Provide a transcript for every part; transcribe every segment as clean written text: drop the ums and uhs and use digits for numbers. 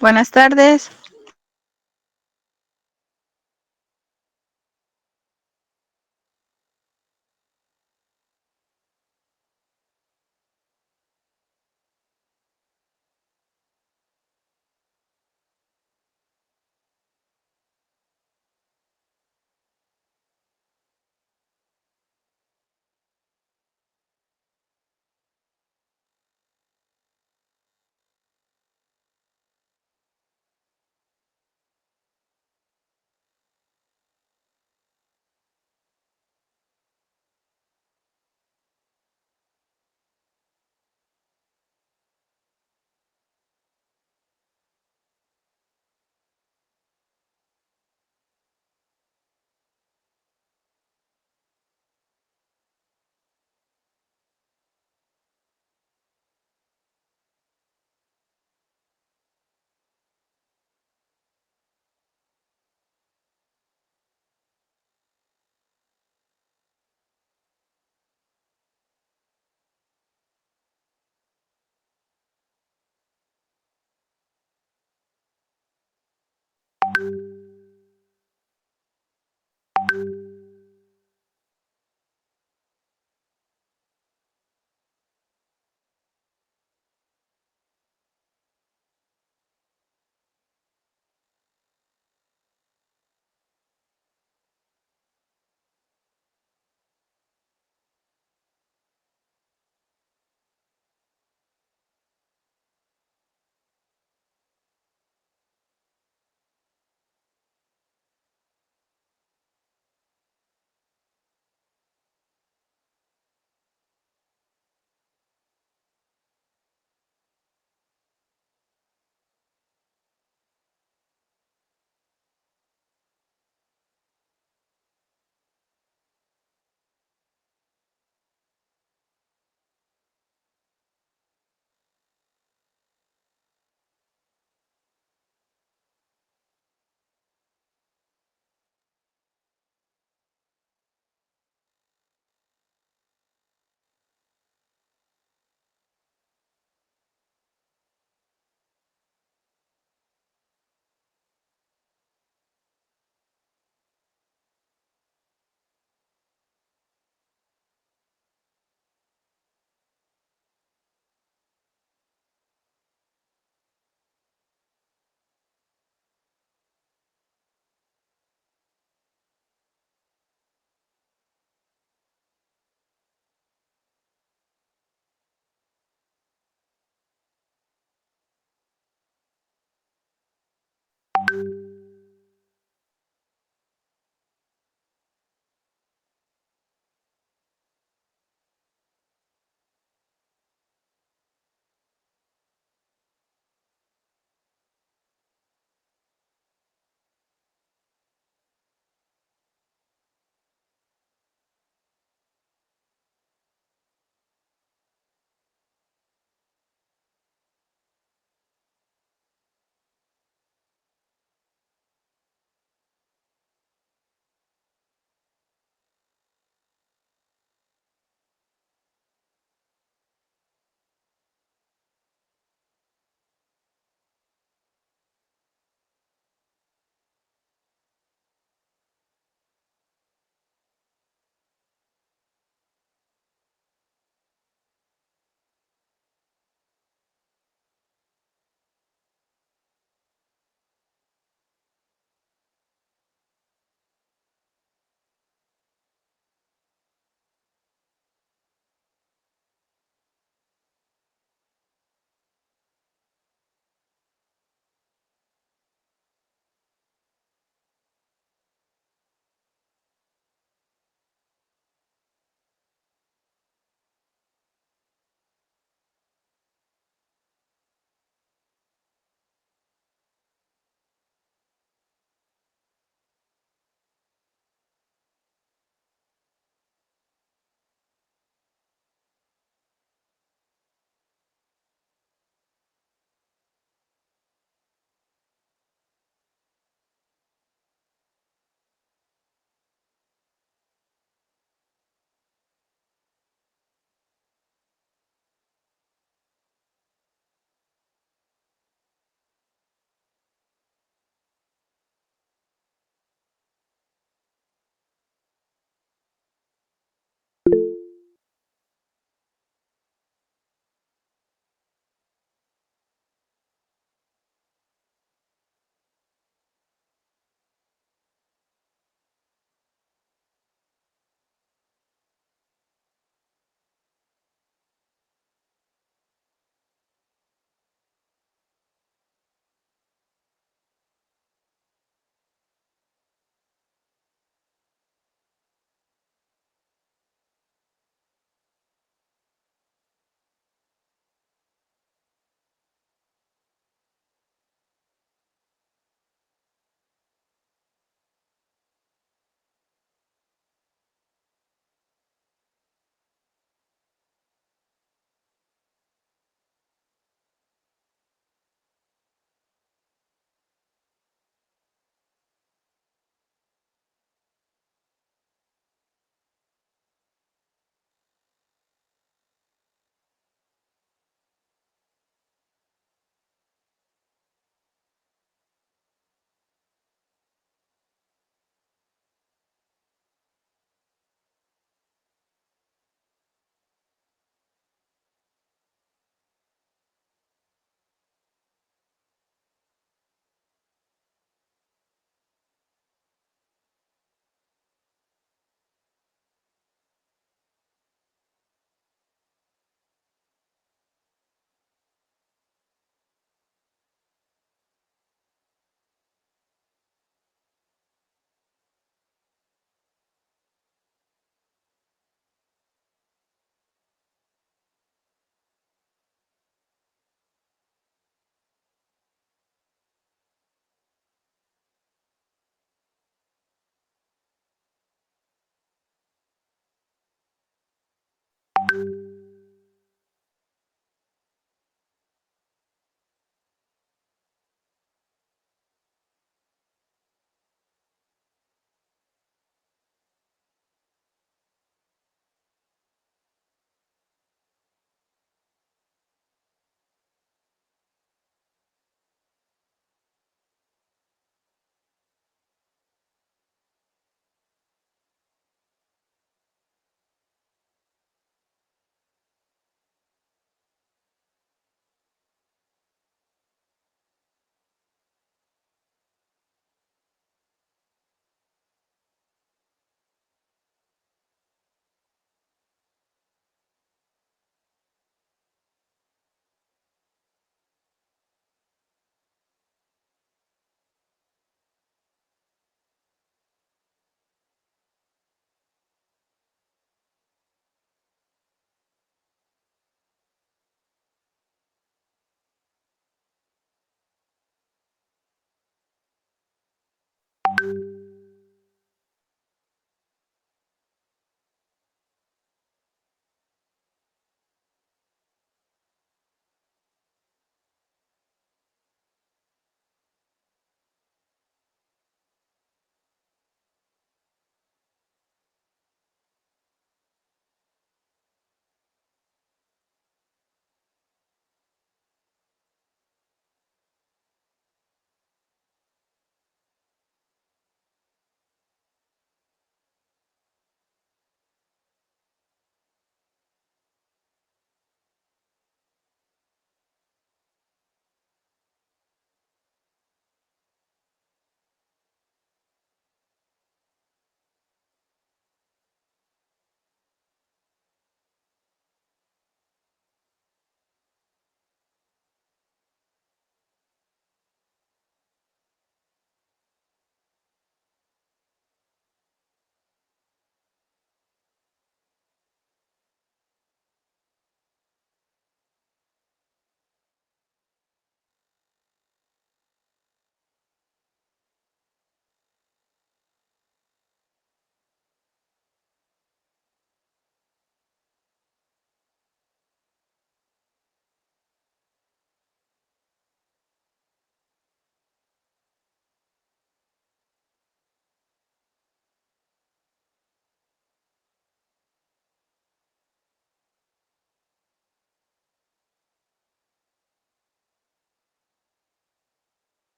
Buenas tardes.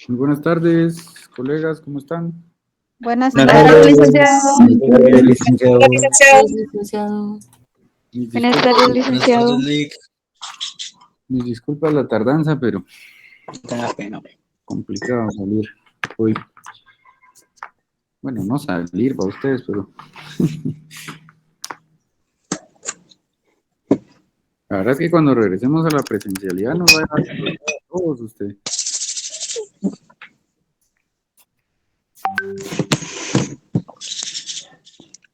Muy buenas tardes, colegas, ¿cómo están? Buenas Buenas tardes, tardes, licenciado. licenciado. Licenciado. Buenas tardes, Buenas licenciado. tardes, Lick. Mis disculpas la tardanza, pero Tenga pena. complicado salir hoy. Bueno, no salir para ustedes, pero la verdad es que cuando regresemos a la presencialidad nos va a dejar a todos ustedes.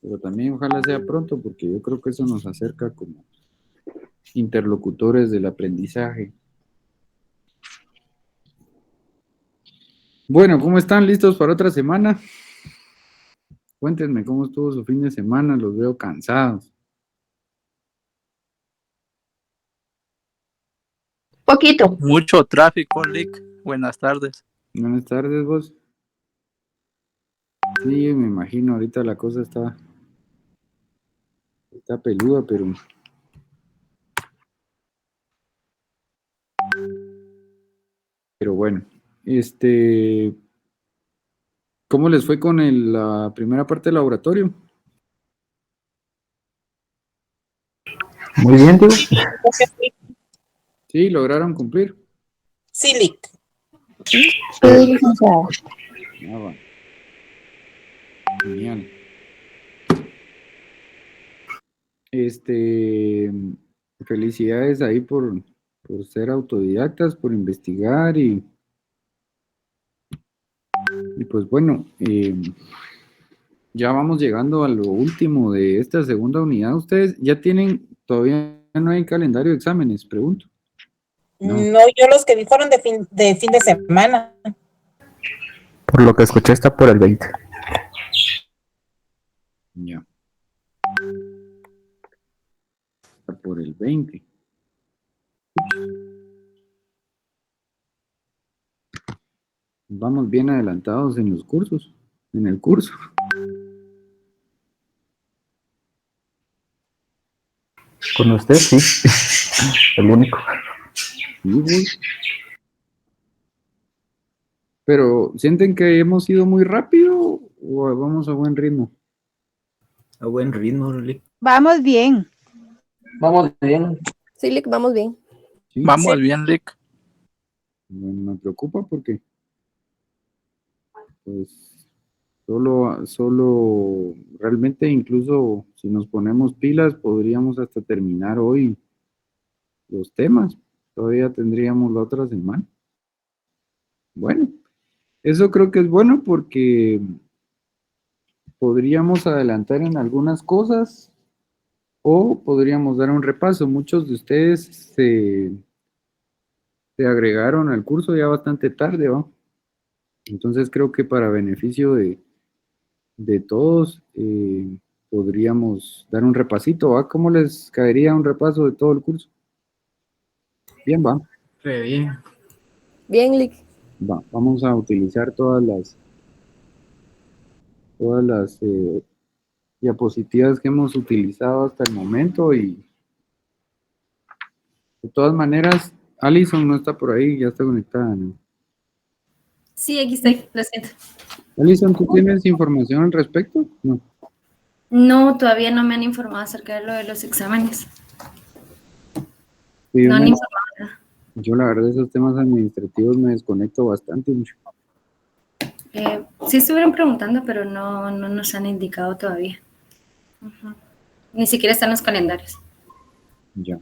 Pero también ojalá sea pronto, porque yo creo que eso nos acerca como interlocutores del aprendizaje. Bueno, ¿cómo están? ¿Listos para otra semana? Cuéntenme cómo estuvo su fin de semana, los veo cansados. Poquito. Mucho tráfico, Lick. Buenas tardes. Buenas tardes, vos. Sí, me imagino, ahorita la cosa está peluda, pero bueno. ¿Cómo les fue con la primera parte del laboratorio? Muy bien, tío. Sí, lograron cumplir. Sí, Lick. Sí, licenciado. Ah, va. Genial. Felicidades ahí por ser autodidactas, por investigar y pues bueno, ya vamos llegando a lo último de esta segunda unidad. ¿Ustedes ya todavía no hay calendario de exámenes? Pregunto. No. No, yo los que vi fueron de fin de semana. Por lo que escuché está por el 20. Ya. Está por el 20. Vamos bien adelantados en los cursos, en el curso. Con usted, sí. El único. Sí, güey. Pero, ¿sienten que hemos ido muy rápido o vamos a buen ritmo? A buen ritmo, Lick. Vamos bien. Vamos bien. Sí, Lick, vamos bien. Sí. Vamos bien, Lick. Bueno, me preocupa porque, pues, solo, realmente incluso si nos ponemos pilas, podríamos hasta terminar hoy los temas. Todavía tendríamos la otra semana. Bueno, eso creo que es bueno porque podríamos adelantar en algunas cosas o podríamos dar un repaso. Muchos de ustedes se agregaron al curso ya bastante tarde, ¿va? Entonces creo que para beneficio de todos podríamos dar un repasito, ¿va? ¿Cómo les caería un repaso de todo el curso? Bien, va. Re bien. Bien, Lick. Va, vamos a utilizar todas las diapositivas que hemos utilizado hasta el momento y de todas maneras, Alison no está por ahí, ya está conectada, ¿no? Sí, aquí estoy, lo siento. Alison, ¿tú tienes información al respecto? No. No, todavía no me han informado acerca de lo de los exámenes. Sí, No han informado nada. yo la verdad esos temas administrativos me desconecto bastante mucho. Sí estuvieron preguntando, pero no nos han indicado todavía. Ujú. Ni siquiera están los calendarios. Ya.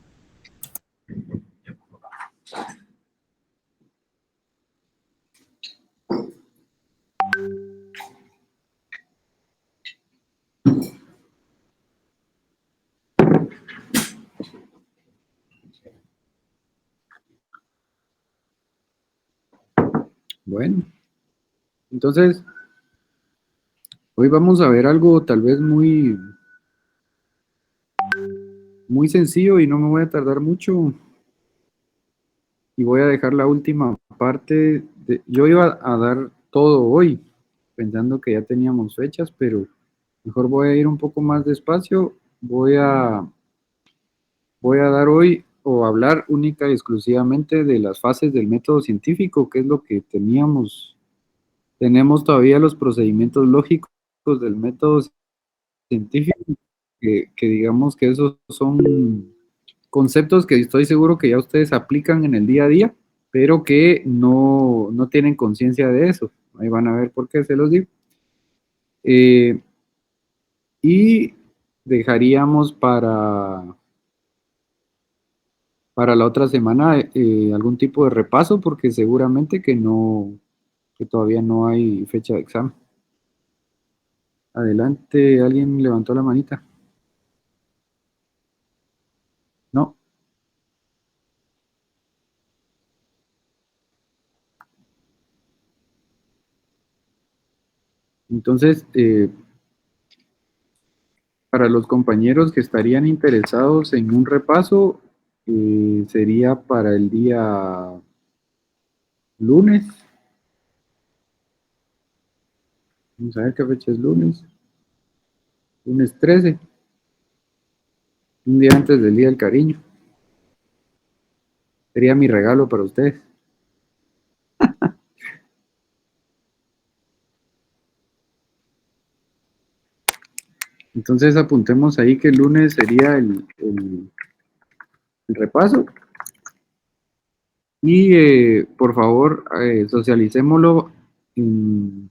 Bueno, entonces, hoy vamos a ver algo tal vez muy, muy sencillo y no me voy a tardar mucho. Y voy a dejar la última parte. Yo iba a dar todo hoy, pensando que ya teníamos fechas, pero mejor voy a ir un poco más despacio. Voy a voy a dar hoy o hablar única y exclusivamente de las fases del método científico, que es lo que teníamos. Tenemos todavía los procedimientos lógicos del método científico, que digamos que esos son conceptos que estoy seguro que ya ustedes aplican en el día a día, pero que no tienen conciencia de eso. Ahí van a ver por qué se los digo. Y dejaríamos para la otra semana algún tipo de repaso, porque seguramente que todavía no hay fecha de examen. Adelante, ¿alguien levantó la manita? No. Entonces, para los compañeros que estarían interesados en un repaso, sería para el día lunes. Vamos a ver qué fecha es lunes. Lunes 13. Un día antes del Día del Cariño. Sería mi regalo para ustedes. Entonces apuntemos ahí que el lunes sería el repaso. Y por favor, socialicémoslo en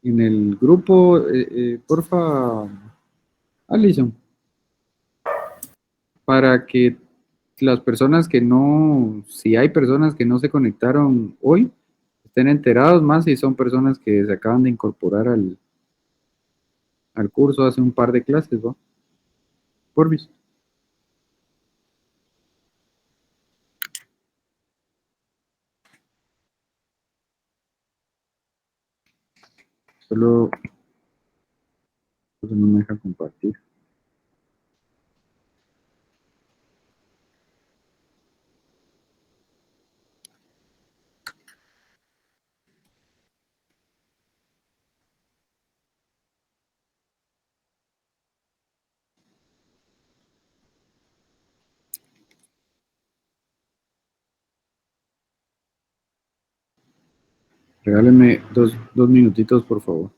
el grupo, porfa, Alison, para que las personas que no, si hay personas que no se conectaron hoy, estén enterados, más si son personas que se acaban de incorporar al curso hace un par de clases, ¿no? Porfis. Solo no me deja compartir. Regáleme dos minutitos, por favor.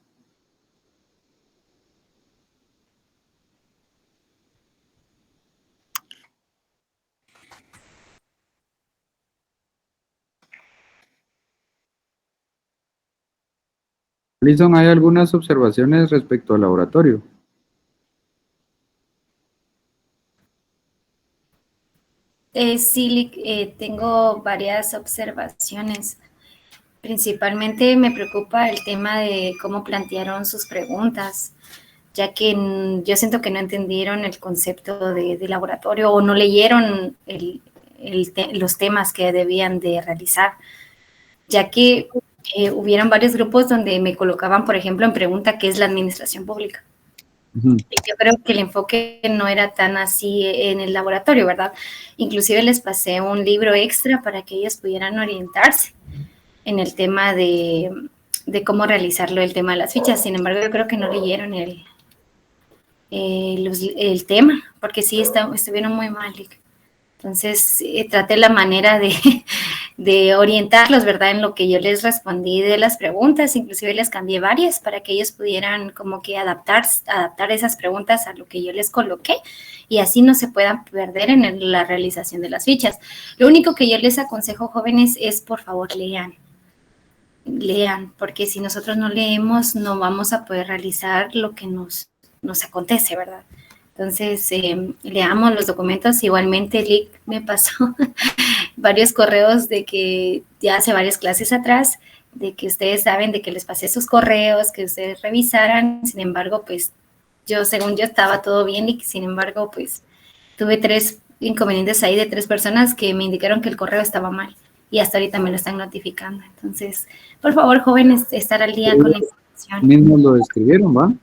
Alison, ¿hay algunas observaciones respecto al laboratorio? Sí, tengo varias observaciones. Principalmente me preocupa el tema de cómo plantearon sus preguntas, ya que yo siento que no entendieron el concepto de laboratorio o no leyeron los temas que debían de realizar, ya que hubieron varios grupos donde me colocaban, por ejemplo, en pregunta qué es la administración pública. Yo creo que el enfoque no era tan así en el laboratorio, ¿verdad? Inclusive les pasé un libro extra para que ellos pudieran orientarse en el tema de cómo realizarlo, el tema de las fichas. Sin embargo, yo creo que no leyeron el tema, porque sí estuvieron muy mal. Entonces, traté la manera de orientarlos, ¿verdad? En lo que yo les respondí de las preguntas, inclusive les cambié varias para que ellos pudieran como que adaptar esas preguntas a lo que yo les coloqué y así no se puedan perder en la realización de las fichas. Lo único que yo les aconsejo, jóvenes, es por favor lean, porque si nosotros no leemos no vamos a poder realizar lo que nos acontece, ¿verdad? Entonces, leamos los documentos. Igualmente, Lick me pasó varios correos de que ya hace varias clases atrás, de que ustedes saben de que les pasé sus correos, que ustedes revisaran. Sin embargo, pues, según yo, estaba todo bien y sin embargo, pues, tuve 3 inconvenientes ahí de 3 personas que me indicaron que el correo estaba mal y hasta ahorita me lo están notificando. Entonces, por favor, jóvenes, estar al día con la información. Mismos lo escribieron, ¿va?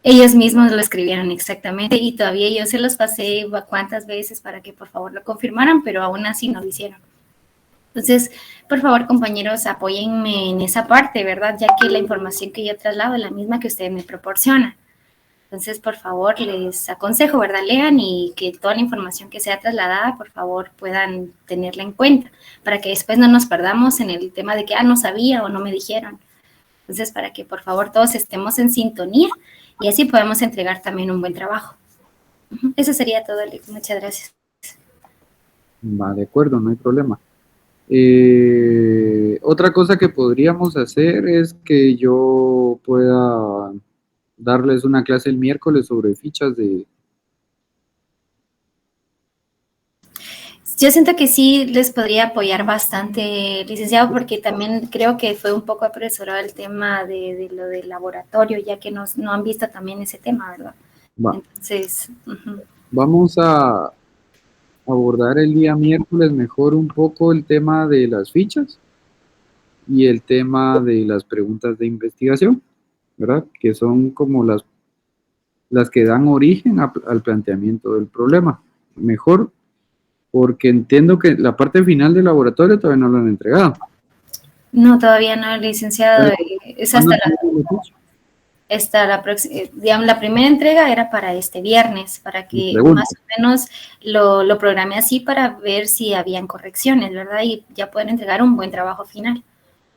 Ellos mismos lo escribieron exactamente y todavía yo se los pasé cuántas veces para que por favor lo confirmaran, pero aún así no lo hicieron. Entonces, por favor, compañeros, apóyenme en esa parte, ¿verdad? Ya que la información que yo traslado es la misma que ustedes me proporcionan. Entonces, por favor, les aconsejo, ¿verdad? Lean y que toda la información que sea trasladada, por favor, puedan tenerla en cuenta, para que después no nos perdamos en el tema de que, no sabía o no me dijeron. Entonces, para que, por favor, todos estemos en sintonía y así podemos entregar también un buen trabajo. Eso sería todo, Lick. Muchas gracias. Va, de acuerdo, no hay problema. Otra cosa que podríamos hacer es que yo pueda darles una clase el miércoles sobre fichas de... Yo siento que sí les podría apoyar bastante, licenciado, porque también creo que fue un poco apresurado el tema de lo del laboratorio, ya que no han visto también ese tema, ¿verdad? Va. Entonces, Vamos a abordar el día miércoles mejor un poco el tema de las fichas y el tema de las preguntas de investigación, ¿verdad? Que son como las que dan origen al planteamiento del problema. Mejor, porque entiendo que la parte final del laboratorio todavía no lo han entregado. No, todavía no, licenciado. Es hasta la próxima, digamos, la primera entrega era para este viernes, para que más o menos lo programé así para ver si habían correcciones, ¿verdad? Y ya pueden entregar un buen trabajo final.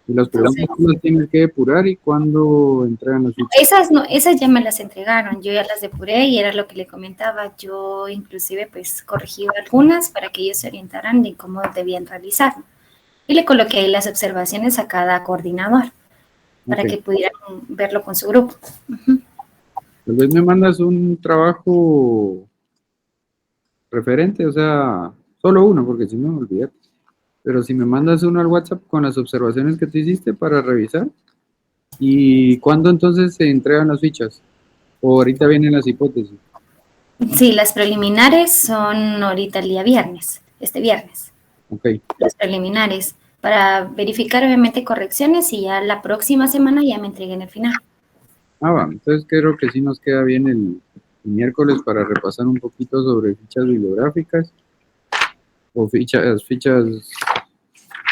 ¿Y las preguntas las tienen que depurar y cuándo entregan las fichas? Esas ya me las entregaron, yo ya las depuré y era lo que le comentaba. Yo inclusive pues corregí algunas para que ellos se orientaran de cómo debían realizarlo. Y le coloqué ahí las observaciones a cada coordinador para que pudieran verlo con su grupo. Tal vez me mandas un trabajo referente, o sea, solo uno, porque si no, olvídate. Pero si me mandas uno al WhatsApp con las observaciones que tú hiciste para revisar. ¿Y cuándo entonces se entregan las fichas? ¿O ahorita vienen las hipótesis? Sí, las preliminares son ahorita el día viernes, este viernes. Ok. Las preliminares, para verificar obviamente correcciones y ya la próxima semana ya me entreguen el final. Va, entonces creo que sí nos queda bien el miércoles para repasar un poquito sobre fichas bibliográficas o fichas,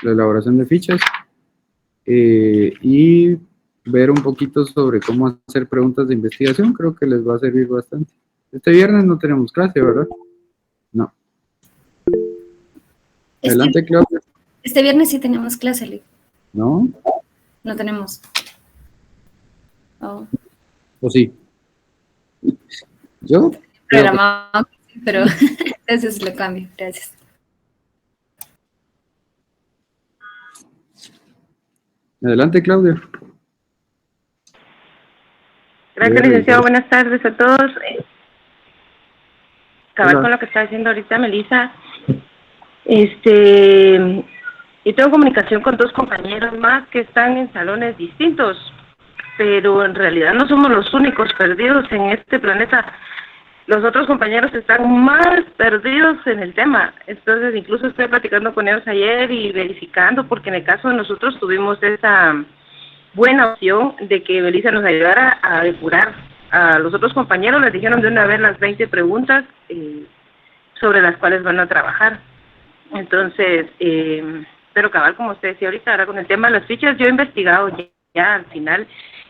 la elaboración de fichas y ver un poquito sobre cómo hacer preguntas de investigación. Creo que les va a servir bastante. Este viernes no tenemos clase, ¿verdad? No. Adelante, Claudia. Este viernes sí tenemos clase, Lick. ¿No? No tenemos. Oh. ¿O sí? ¿Yo? Programado, pero entonces lo cambio. Gracias. Adelante, Claudia. Gracias, licenciado. Buenas tardes a todos. Acabar con lo que está diciendo ahorita Melissa. Yo tengo comunicación con 2 compañeros más que están en salones distintos, pero en realidad no somos los únicos perdidos en este planeta. Los otros compañeros están más perdidos en el tema. Entonces, incluso estoy platicando con ellos ayer y verificando, porque en el caso de nosotros tuvimos esa buena opción de que Melissa nos ayudara a depurar. A los otros compañeros les dijeron de una vez las 20 preguntas sobre las cuales van a trabajar. Entonces, pero cabal, como usted decía ahorita, ahora con el tema de las fichas, yo he investigado ya al final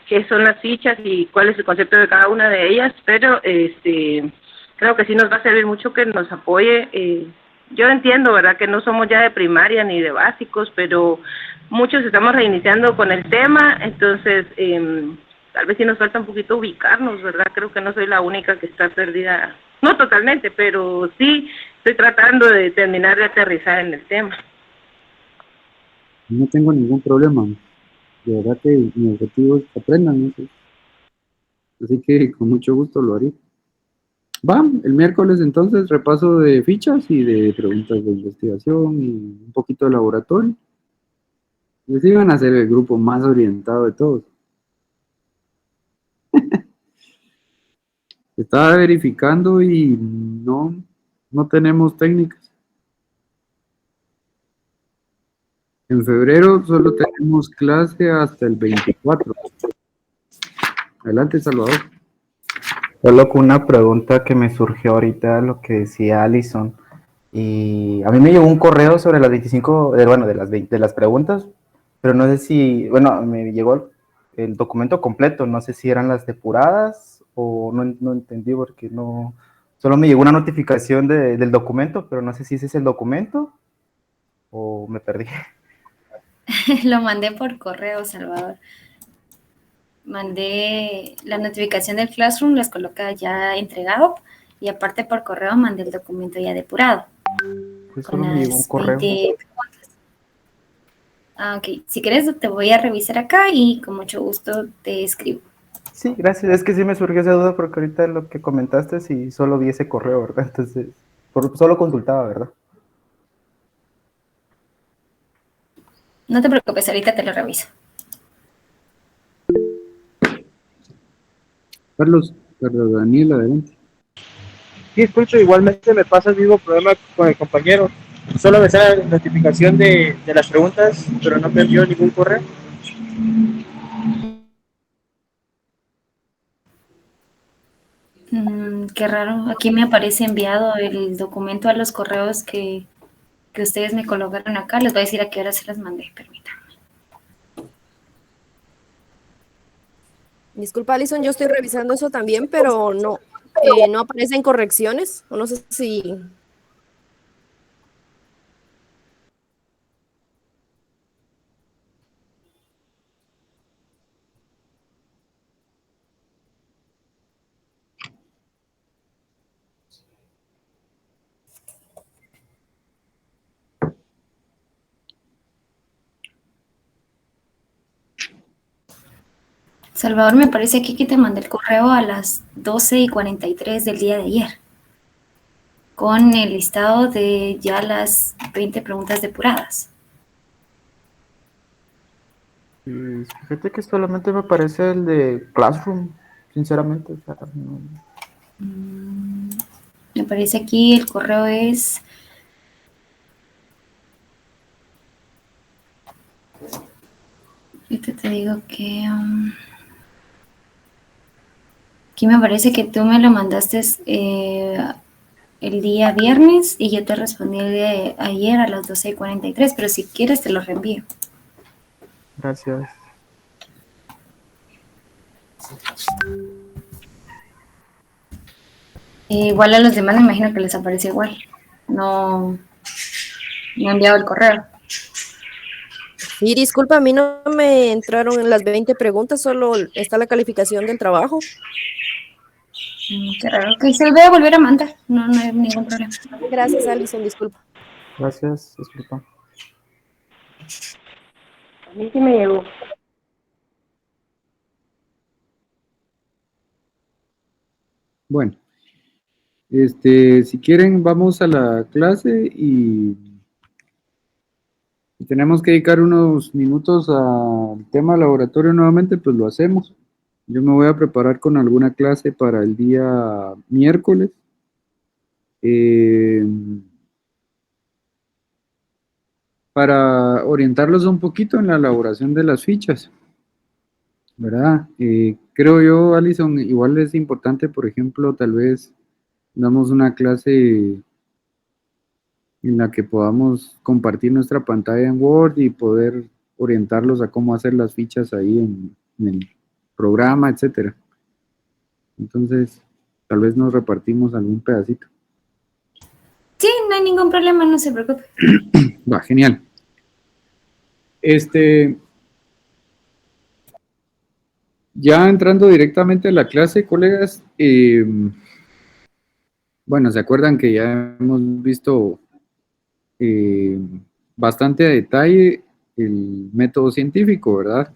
qué son las fichas y cuál es el concepto de cada una de ellas, pero creo que sí nos va a servir mucho que nos apoye. Yo entiendo, ¿verdad?, que no somos ya de primaria ni de básicos, pero muchos estamos reiniciando con el tema, entonces tal vez sí nos falta un poquito ubicarnos, ¿verdad? Creo que no soy la única que está perdida, no totalmente, pero sí estoy tratando de terminar de aterrizar en el tema. No tengo ningún problema. De verdad que mi objetivo es que aprendan, ¿no? Así que con mucho gusto lo haré. Va, el miércoles entonces repaso de fichas y de preguntas de investigación y un poquito de laboratorio. Les iban a ser el grupo más orientado de todos. Estaba verificando y no tenemos técnicas. En febrero solo tenemos clase hasta el 24. Adelante, Salvador. Solo con una pregunta que me surgió ahorita, lo que decía Alison. Y a mí me llegó un correo sobre las 25, de las preguntas, pero no sé si, me llegó el documento completo, no sé si eran las depuradas o no entendí porque no, solo me llegó una notificación del documento, pero no sé si ese es el documento o me perdí. Lo mandé por correo, Salvador. Mandé la notificación del Classroom, las coloca ya entregado, y aparte por correo mandé el documento ya depurado. Pues Con solo me llegó un las correo. 20 preguntas. Ok, si quieres te voy a revisar acá y con mucho gusto te escribo. Sí, gracias. Es que sí me surgió esa duda porque ahorita lo que comentaste, sí, solo vi ese correo, ¿verdad? Entonces, solo consultaba, ¿verdad? No te preocupes, ahorita te lo reviso. Carlos, Daniel, adelante. Sí, escucho, igualmente me pasa el mismo problema con el compañero. Solo me sale la notificación de las preguntas, pero no me envió ningún correo. Qué raro, aquí me aparece enviado el documento a los correos que ustedes me colocaron acá. Les voy a decir a qué hora se las mandé, permítanme. Disculpa, Alison, yo estoy revisando eso también, pero no, no aparecen correcciones. O no sé si... Salvador, me parece aquí que te mandé el correo a las 12:43 del día de ayer, con el listado de ya las 20 preguntas depuradas. Pues, fíjate que solamente me aparece el de Classroom, sinceramente. O sea, no. Me parece aquí el correo es... Ahorita te digo que... aquí me parece que tú me lo mandaste el día viernes y yo te respondí el día de ayer a las 12:43, pero si quieres te lo reenvío. Gracias. Igual a los demás me imagino que les aparece igual. No he enviado el correo. Sí, disculpa, a mí no me entraron en las 20 preguntas, solo está la calificación del trabajo. Qué raro. Ok, se lo voy a volver a mandar. No hay ningún problema. Gracias, Alison, disculpa. Gracias, disculpa. A mí sí me llegó. Bueno, si quieren, vamos a la clase y tenemos que dedicar unos minutos al tema laboratorio nuevamente, pues lo hacemos. Yo me voy a preparar con alguna clase para el día miércoles. Para orientarlos un poquito en la elaboración de las fichas, ¿verdad? Creo yo, Alison, igual es importante, por ejemplo, tal vez damos una clase en la que podamos compartir nuestra pantalla en Word y poder orientarlos a cómo hacer las fichas ahí en el programa, etcétera. Entonces, tal vez nos repartimos algún pedacito. Sí, no hay ningún problema, no se preocupe. Va, genial. Ya entrando directamente a la clase, colegas, bueno, se acuerdan que ya hemos visto bastante a detalle el método científico, ¿verdad?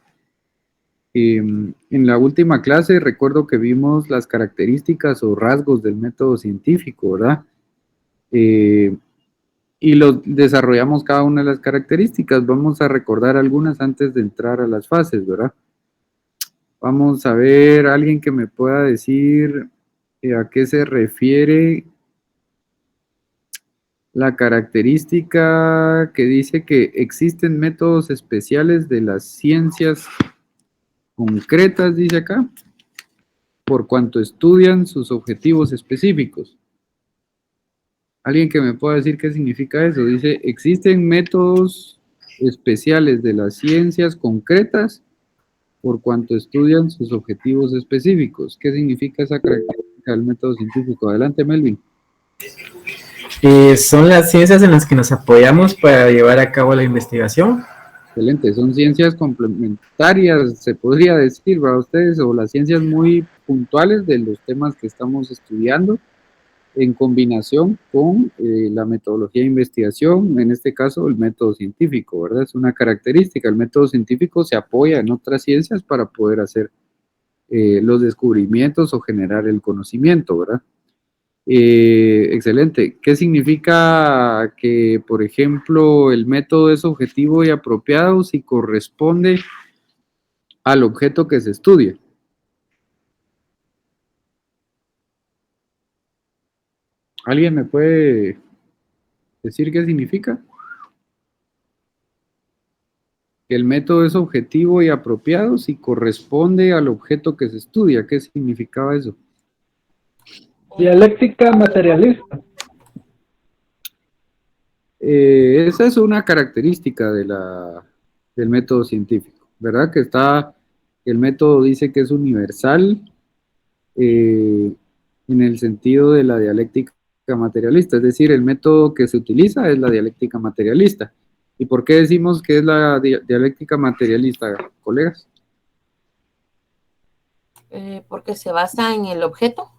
En la última clase recuerdo que vimos las características o rasgos del método científico, ¿verdad? Y desarrollamos cada una de las características. Vamos a recordar algunas antes de entrar a las fases, ¿verdad? Vamos a ver, alguien que me pueda decir a qué se refiere la característica que dice que existen métodos especiales de las ciencias concretas, dice acá, por cuanto estudian sus objetivos específicos. ¿Alguien que me pueda decir qué significa eso? Dice, existen métodos especiales de las ciencias concretas por cuanto estudian sus objetivos específicos. ¿Qué significa esa característica del método científico? Adelante, Melvin. Son las ciencias en las que nos apoyamos para llevar a cabo la investigación. Excelente, son ciencias complementarias, se podría decir, para ustedes, o las ciencias muy puntuales de los temas que estamos estudiando, en combinación con la metodología de investigación, en este caso el método científico, ¿verdad? Es una característica, el método científico se apoya en otras ciencias para poder hacer los descubrimientos o generar el conocimiento, ¿verdad? Excelente. ¿Qué significa que, por ejemplo, el método es objetivo y apropiado si corresponde al objeto que se estudia? ¿Alguien me puede decir qué significa? Que el método es objetivo y apropiado si corresponde al objeto que se estudia. ¿Qué significaba eso? Dialéctica materialista. Esa es una característica del método científico, ¿verdad? El método dice que es universal en el sentido de la dialéctica materialista, es decir, el método que se utiliza es la dialéctica materialista. ¿Y por qué decimos que es la dialéctica materialista, colegas? Porque se basa en el objeto.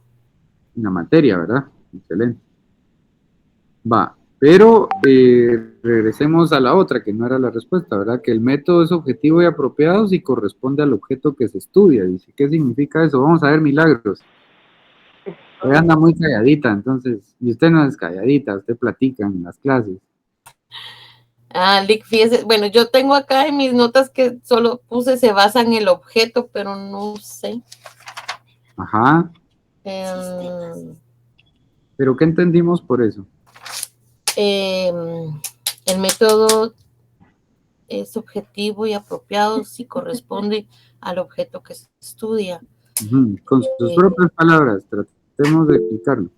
En la materia, ¿verdad? Excelente. Va, pero regresemos a la otra, que no era la respuesta, ¿verdad? Que el método es objetivo y apropiado si corresponde al objeto que se estudia. Dice, ¿qué significa eso? Vamos a ver, Milagros. Ella anda muy calladita, entonces, y usted no es calladita, usted platica en las clases. Lick, fíjese, bueno, yo tengo acá en mis notas que solo puse se basa en el objeto, pero no sé. Ajá. ¿Pero qué entendimos por eso? El método es objetivo y apropiado si corresponde al objeto que se estudia. Con sus propias palabras, tratemos de explicarlo.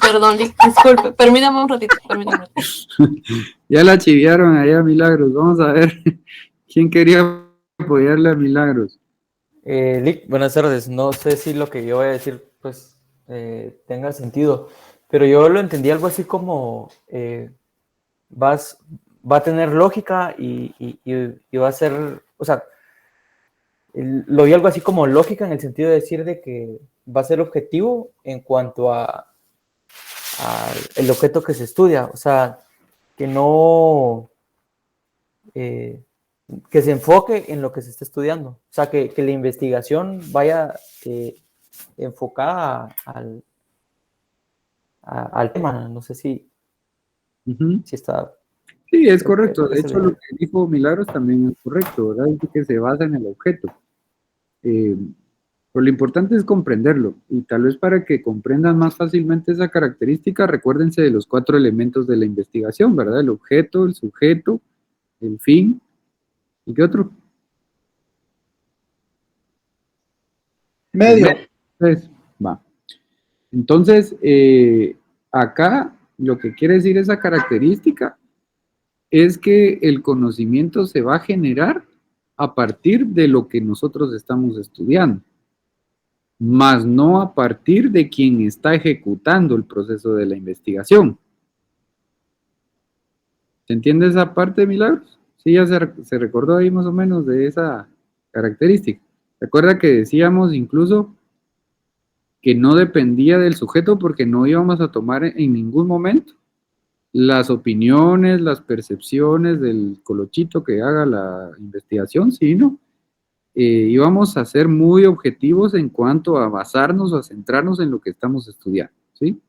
Perdón, disculpe, permítame un ratito. Ya la chiviaron allá, Milagros. Vamos a ver quién quería apoyarle a Milagros. Lick, buenas tardes. No sé si lo que yo voy a decir pues tenga sentido, pero yo lo entendí algo así como va a tener lógica y va a ser, o sea, lo vi algo así como lógica en el sentido de decir de que va a ser objetivo en cuanto a el objeto que se estudia, o sea, que no, que se enfoque en lo que se está estudiando, o sea, que la investigación vaya enfocada al tema, no sé si está... Sí, es correcto, de hecho lo que dijo Milagros también es correcto, ¿verdad? Dice que se basa en el objeto. Pero lo importante es comprenderlo, y tal vez para que comprendan más fácilmente esa característica, recuérdense de los 4 elementos de la investigación, ¿verdad? El objeto, el sujeto, el fin, ¿y qué otro? Medio. Pues, va. Entonces, acá lo que quiere decir esa característica es que el conocimiento se va a generar a partir de lo que nosotros estamos estudiando, más no a partir de quien está ejecutando el proceso de la investigación. ¿Se entiende esa parte, Milagros? Sí, ya se recordó ahí más o menos de esa característica. Recuerda que decíamos incluso que no dependía del sujeto porque no íbamos a tomar en ningún momento las opiniones, las percepciones del colochito que haga la investigación, sino íbamos a ser muy objetivos en cuanto a basarnos o a centrarnos en lo que estamos estudiando, ¿sí?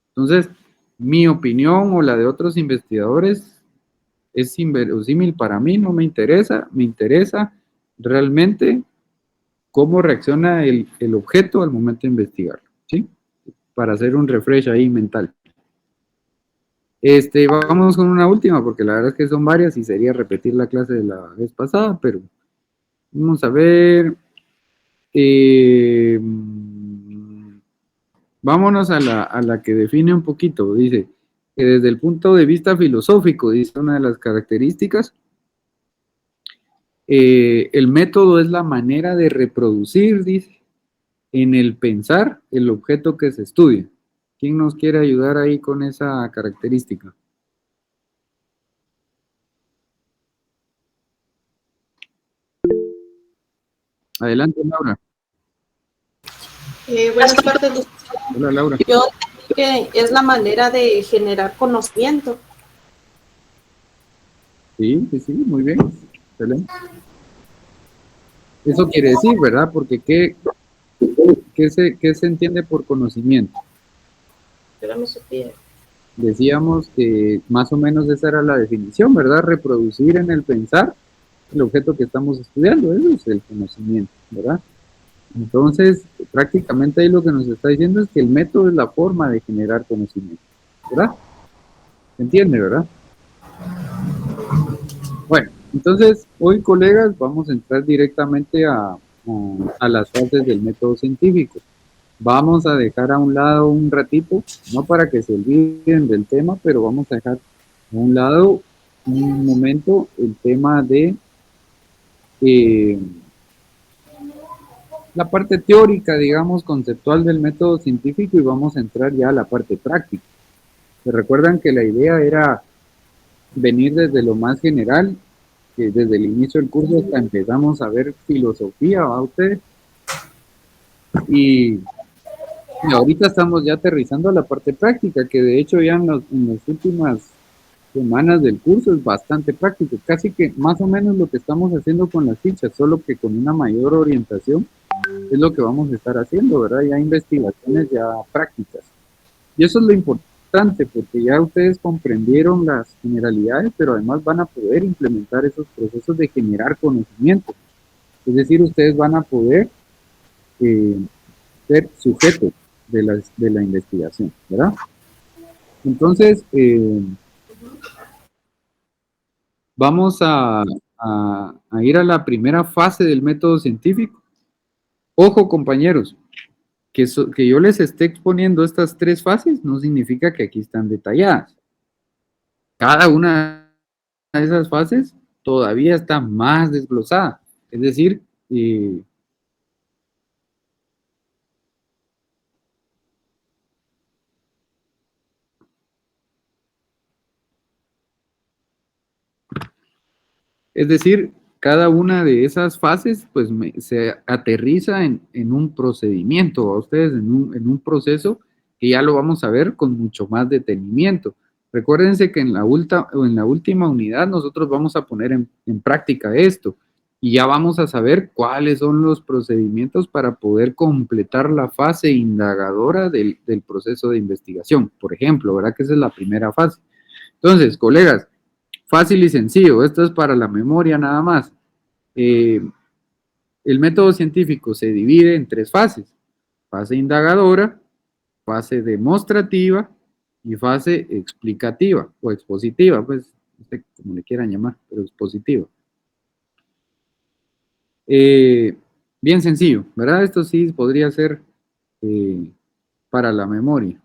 Entonces, mi opinión o la de otros investigadores es inverosímil para mí, no me interesa realmente cómo reacciona el objeto al momento de investigarlo, ¿sí? Para hacer un refresh ahí mental. Vamos con una última, porque la verdad es que son varias y sería repetir la clase de la vez pasada, pero vamos a ver. Vámonos a la que define un poquito. Dice, que desde el punto de vista filosófico, dice una de las características, el método es la manera de reproducir, dice, en el pensar el objeto que se estudia. ¿Quién nos quiere ayudar ahí con esa característica? Adelante, Laura. Buenas tardes. Hola, Laura. Yo entendí que es la manera de generar conocimiento. Sí, sí, sí, muy bien. Excelente. Eso quiere decir, ¿verdad? Porque ¿qué se entiende por conocimiento? Espérame, Sofía. Decíamos que más o menos esa era la definición, ¿verdad? Reproducir en el pensar el objeto que estamos estudiando, eso es el conocimiento, ¿verdad? Entonces, prácticamente ahí lo que nos está diciendo es que el método es la forma de generar conocimiento, ¿verdad? ¿Se entiende, verdad? Bueno, entonces, hoy, colegas, vamos a entrar directamente a las fases del método científico. Vamos a dejar a un lado un ratito, no para que se olviden del tema, pero vamos a dejar a un lado un momento el tema de la parte teórica, digamos, conceptual del método científico y vamos a entrar ya a la parte práctica. ¿Se recuerdan que la idea era venir desde lo más general, que desde el inicio del curso hasta empezamos a ver filosofía, ¿va usted? Y ahorita estamos ya aterrizando a la parte práctica, que de hecho ya en las últimas semanas del curso es bastante práctico, casi que más o menos lo que estamos haciendo con las fichas, solo que con una mayor orientación es lo que vamos a estar haciendo, ¿verdad? Ya investigaciones ya prácticas. Y eso es lo importante, porque ya ustedes comprendieron las generalidades, pero además van a poder implementar esos procesos de generar conocimiento. Es decir, ustedes van a poder ser sujetos de la investigación, ¿verdad? Entonces, vamos a ir a la primera fase del método científico. Ojo, compañeros, que yo les esté exponiendo estas tres fases no significa que aquí están detalladas. Cada una de esas fases todavía está más desglosada. Es decir, cada una de esas fases pues se aterriza en un procedimiento, a ustedes en un proceso que ya lo vamos a ver con mucho más detenimiento. Recuérdense que en la última unidad nosotros vamos a poner en práctica esto y ya vamos a saber cuáles son los procedimientos para poder completar la fase indagadora del proceso de investigación, por ejemplo, ¿verdad? Que esa es la primera fase. Entonces, colegas, fácil y sencillo, esto es para la memoria nada más. El método científico se divide en tres fases: fase indagadora, fase demostrativa y fase explicativa o expositiva, pues, no sé cómo le quieran llamar, pero expositiva. Bien sencillo, ¿verdad? Esto sí podría ser para la memoria.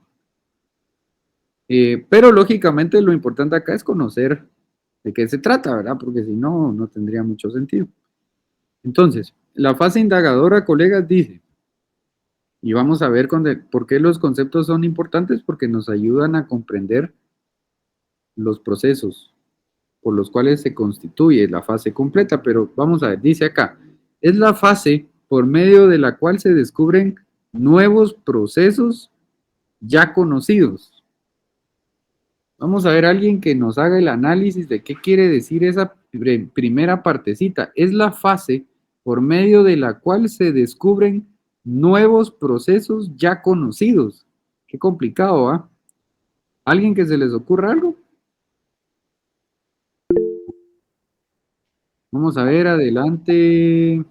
Pero lógicamente lo importante acá es conocer de qué se trata, ¿verdad? Porque si no, no tendría mucho sentido. Entonces, la fase indagadora, colegas, dice, y vamos a ver por qué los conceptos son importantes, porque nos ayudan a comprender los procesos por los cuales se constituye la fase completa, pero vamos a ver, dice acá, es la fase por medio de la cual se descubren nuevos procesos ya conocidos. Vamos a ver a alguien que nos haga el análisis de qué quiere decir esa primera partecita. Es la fase por medio de la cual se descubren nuevos procesos ya conocidos. Qué complicado, ¿ah? ¿Alguien que se les ocurra algo? Vamos a ver, adelante.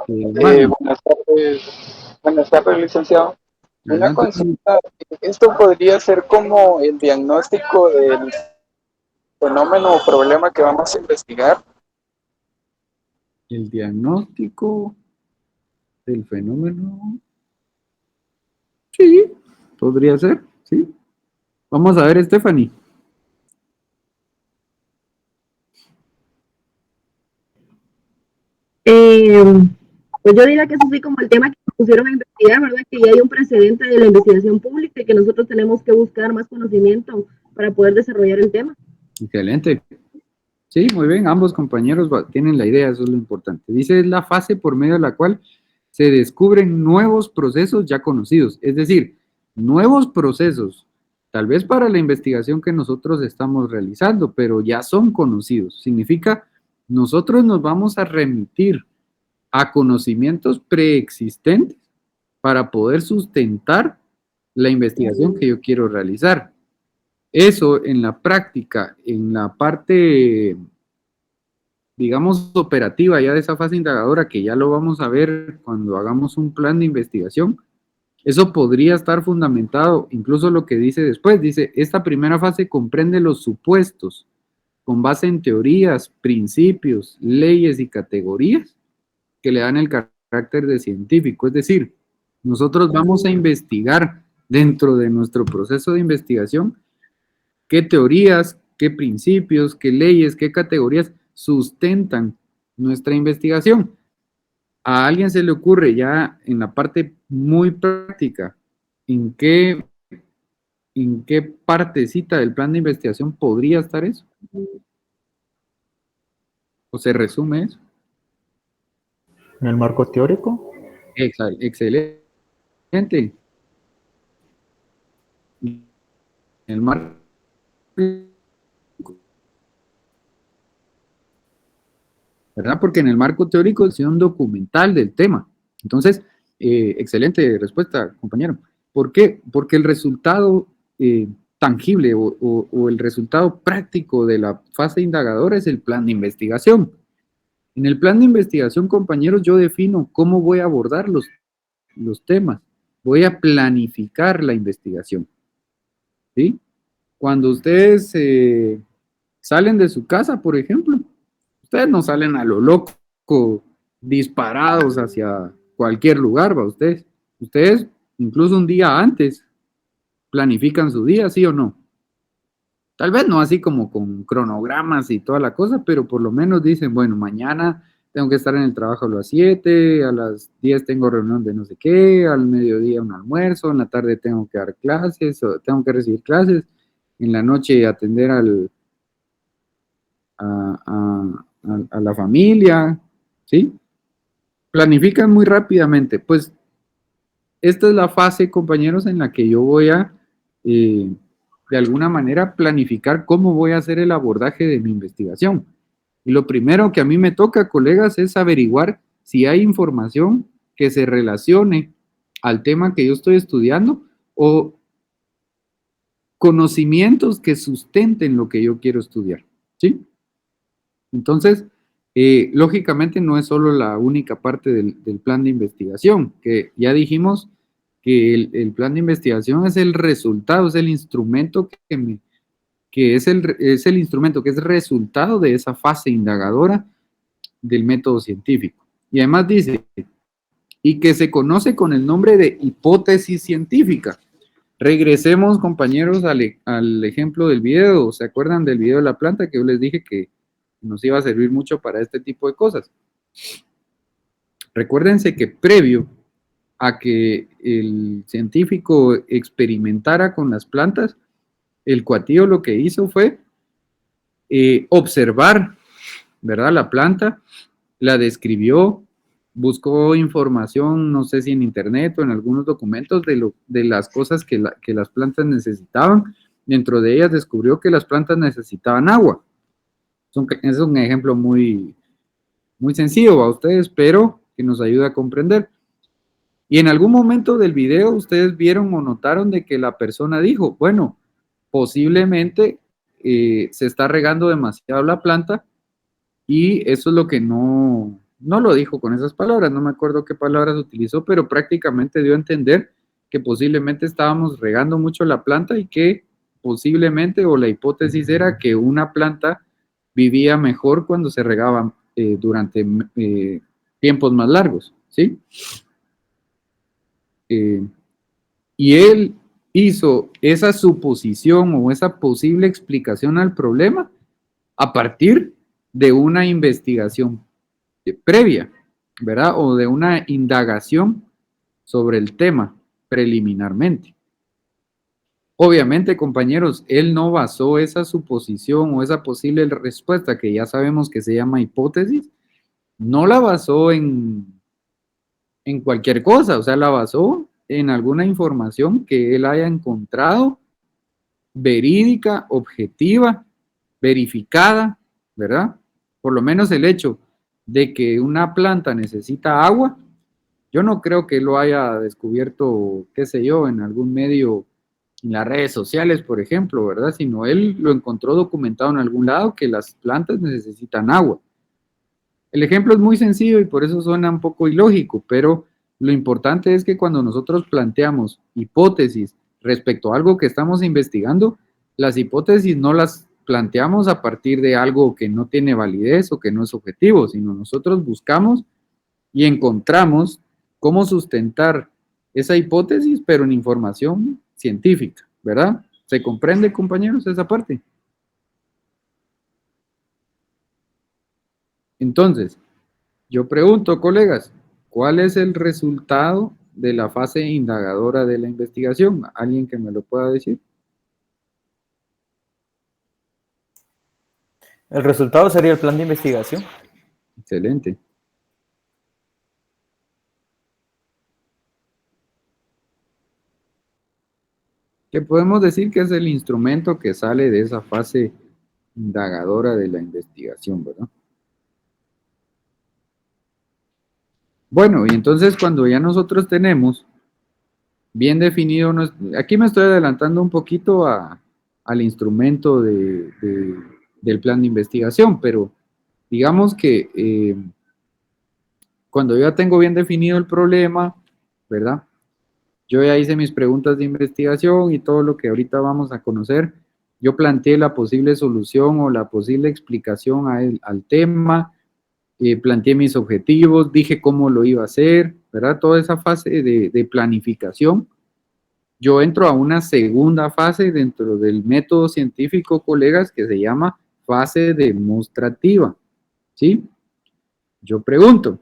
Buenas tardes, licenciado. Una consulta, ¿esto podría ser como el diagnóstico del fenómeno o problema que vamos a investigar? El diagnóstico del fenómeno. Sí, podría ser, sí. Vamos a ver, Stephanie. Pues yo diría que eso sí como el tema que nos pusieron a investigar, ¿verdad? Que ya hay un precedente de la investigación pública y que nosotros tenemos que buscar más conocimiento para poder desarrollar el tema. Excelente. Sí, muy bien, ambos compañeros tienen la idea, eso es lo importante. Dice, es la fase por medio de la cual se descubren nuevos procesos ya conocidos, es decir, nuevos procesos, tal vez para la investigación que nosotros estamos realizando, pero ya son conocidos. Significa, nosotros nos vamos a remitir a conocimientos preexistentes para poder sustentar la investigación que yo quiero realizar. Eso en la práctica, en la parte, digamos, operativa ya de esa fase indagadora, que ya lo vamos a ver cuando hagamos un plan de investigación, eso podría estar fundamentado, incluso lo que dice después, dice, esta primera fase comprende los supuestos con base en teorías, principios, leyes y categorías que le dan el carácter de científico. Es decir, nosotros vamos a investigar dentro de nuestro proceso de investigación qué teorías, qué principios, qué leyes, qué categorías sustentan nuestra investigación. A alguien se le ocurre ya en la parte muy práctica, ¿en qué partecita del plan de investigación podría estar eso? ¿O se resume eso? ¿En el marco teórico? Excelente. En el marco, ¿verdad? Porque en el marco teórico es un documental del tema. Entonces, excelente respuesta, compañero. ¿Por qué? Porque el resultado tangible o el resultado práctico de la fase indagadora es el plan de investigación. En el plan de investigación, compañeros, yo defino cómo voy a abordar los temas. Voy a planificar la investigación. ¿Sí? Cuando ustedes salen de su casa, por ejemplo, ustedes no salen a lo loco, disparados hacia cualquier lugar, ¿va? Ustedes incluso un día antes planifican su día, ¿sí o no? Tal vez no así como con cronogramas y toda la cosa, pero por lo menos dicen, bueno, mañana tengo que estar en el trabajo a las 7, a las 10 tengo reunión de no sé qué, al mediodía un almuerzo, en la tarde tengo que dar clases, o tengo que recibir clases, en la noche atender a la familia, ¿sí? Planifican muy rápidamente. Pues esta es la fase, compañeros, en la que yo voy a, de alguna manera, planificar cómo voy a hacer el abordaje de mi investigación. Y lo primero que a mí me toca, colegas, es averiguar si hay información que se relacione al tema que yo estoy estudiando o conocimientos que sustenten lo que yo quiero estudiar, ¿sí? Entonces, lógicamente no es solo la única parte del plan de investigación, que ya dijimos que el plan de investigación es el resultado, es el instrumento que es el instrumento que es resultado de esa fase indagadora del método científico. Y además dice, y que se conoce con el nombre de hipótesis científica. Regresemos, compañeros, al ejemplo del video. ¿Se acuerdan del video de la planta que yo les dije que nos iba a servir mucho para este tipo de cosas? Recuérdense que previo a que el científico experimentara con las plantas, el cuatío lo que hizo fue observar, ¿verdad? La planta, la describió, buscó información, no sé si en internet o en algunos documentos de las cosas que las plantas necesitaban. Dentro de ellas descubrió que las plantas necesitaban agua. Es un ejemplo muy, muy sencillo a ustedes, pero que nos ayuda a comprender. Y en algún momento del video ustedes vieron o notaron de que la persona dijo, bueno, posiblemente se está regando demasiado la planta y eso es lo que no lo dijo con esas palabras, no me acuerdo qué palabras utilizó, pero prácticamente dio a entender que posiblemente estábamos regando mucho la planta y que posiblemente, o la hipótesis era que una planta vivía mejor cuando se regaba durante tiempos más largos, ¿sí? Y él hizo esa suposición o esa posible explicación al problema a partir de una investigación previa, ¿verdad? O de una indagación sobre el tema preliminarmente. Obviamente, compañeros, él no basó esa suposición o esa posible respuesta que ya sabemos que se llama hipótesis, no la basó en cualquier cosa, o sea, la basó en alguna información que él haya encontrado verídica, objetiva, verificada, ¿verdad? Por lo menos el hecho de que una planta necesita agua, yo no creo que lo haya descubierto, qué sé yo, en algún medio, en las redes sociales, por ejemplo, ¿verdad? Sino él lo encontró documentado en algún lado que las plantas necesitan agua. El ejemplo es muy sencillo y por eso suena un poco ilógico, pero lo importante es que cuando nosotros planteamos hipótesis respecto a algo que estamos investigando, las hipótesis no las planteamos a partir de algo que no tiene validez o que no es objetivo, sino nosotros buscamos y encontramos cómo sustentar esa hipótesis, pero en información científica, ¿verdad? ¿Se comprende, compañeros, esa parte? Entonces, yo pregunto, colegas, ¿cuál es el resultado de la fase indagadora de la investigación? ¿Alguien que me lo pueda decir? El resultado sería el plan de investigación. Excelente. Que podemos decir que es el instrumento que sale de esa fase indagadora de la investigación, ¿verdad? Bueno, y entonces cuando ya nosotros tenemos bien definido, aquí me estoy adelantando un poquito al instrumento del plan de investigación, pero digamos que cuando yo ya tengo bien definido el problema, ¿verdad? Yo ya hice mis preguntas de investigación y todo lo que ahorita vamos a conocer, yo planteé la posible solución o la posible explicación al tema, planteé mis objetivos, dije cómo lo iba a hacer, ¿verdad? Toda esa fase de planificación. Yo entro a una segunda fase dentro del método científico, colegas, que se llama fase demostrativa, ¿sí? Yo pregunto,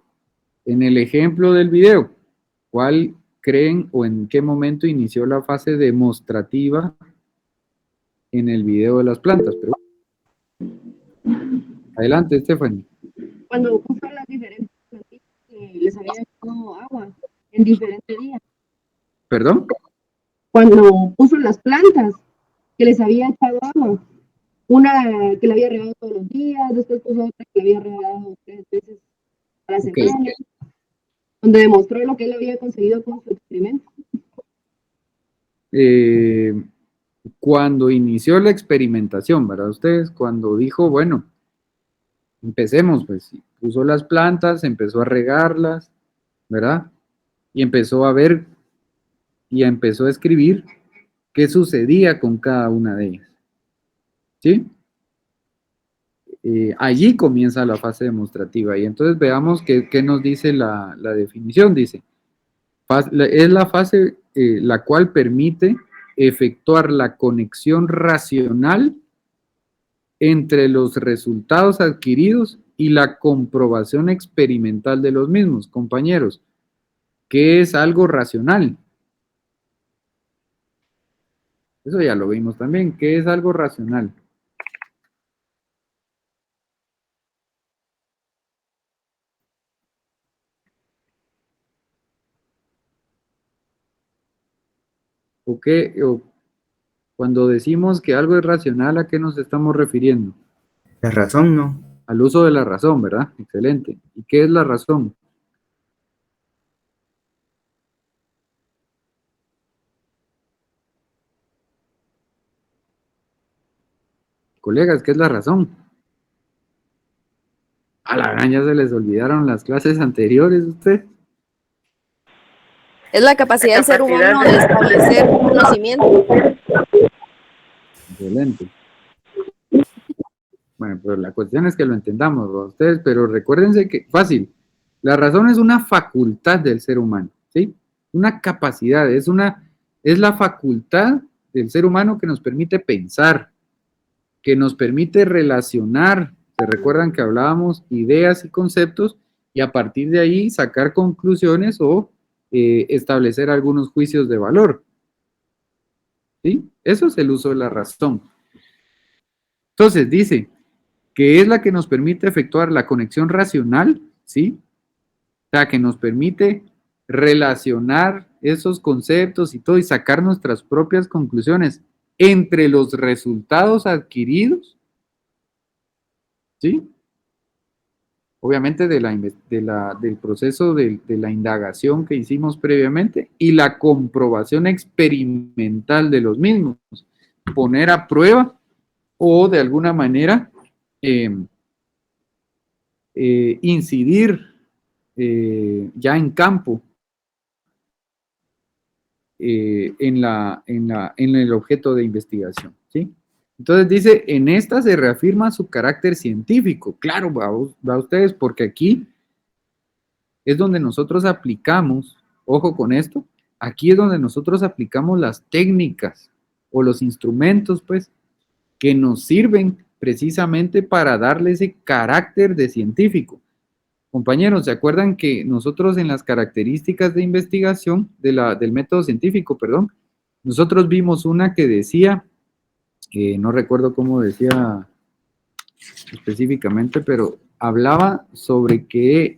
en el ejemplo del video, ¿cuál creen o en qué momento inició la fase demostrativa en el video de las plantas? Adelante, Stephanie. Cuando puso las diferentes plantitas que les había echado agua en diferentes días. ¿Perdón? Cuando puso las plantas que les había echado agua. Una que le había regado todos los días, después puso otra que le había regado 3 veces a la semana, donde demostró lo que él había conseguido con su experimento. Cuando inició la experimentación, ¿verdad? Ustedes, cuando dijo, bueno, empecemos, pues, puso las plantas, empezó a regarlas, ¿verdad? Y empezó a ver y empezó a escribir qué sucedía con cada una de ellas. ¿Sí? Allí comienza la fase demostrativa y entonces veamos qué nos dice la definición. Dice, es la fase la cual permite efectuar la conexión racional entre los resultados adquiridos y la comprobación experimental de los mismos. Compañeros, ¿qué es algo racional? Eso ya lo vimos también. ¿Qué es algo racional? ¿O qué? Cuando decimos que algo es racional, ¿a qué nos estamos refiriendo? La razón, ¿no? Al uso de la razón, ¿verdad? Excelente. ¿Y qué es la razón? Colegas, ¿qué es la razón? A la gran, ya se les olvidaron las clases anteriores, ¿usted? Es la capacidad del ser humano de establecer conocimiento. Excelente. Bueno, pero la cuestión es que lo entendamos, ¿no? Ustedes, pero recuérdense que, fácil, la razón es una facultad del ser humano, ¿sí? Una capacidad, es una es la facultad del ser humano que nos permite pensar, que nos permite relacionar. ¿Se recuerdan que hablábamos ideas y conceptos y a partir de ahí sacar conclusiones o establecer algunos juicios de valor? ¿Sí? Eso es el uso de la razón. Entonces dice que es la que nos permite efectuar la conexión racional, ¿sí? O sea, que nos permite relacionar esos conceptos y todo y sacar nuestras propias conclusiones entre los resultados adquiridos, ¿sí? Obviamente del proceso de la indagación que hicimos previamente y la comprobación experimental de los mismos, poner a prueba o de alguna manera incidir ya en campo en el objeto de investigación, ¿sí? Entonces dice, en esta se reafirma su carácter científico. Claro, va ustedes, porque aquí es donde nosotros aplicamos, ojo con esto, aquí es donde nosotros aplicamos las técnicas o los instrumentos, pues, que nos sirven precisamente para darle ese carácter de científico. Compañeros, ¿se acuerdan que nosotros en las características de investigación del método científico, perdón, nosotros vimos una que decía, no recuerdo cómo decía específicamente, pero hablaba sobre que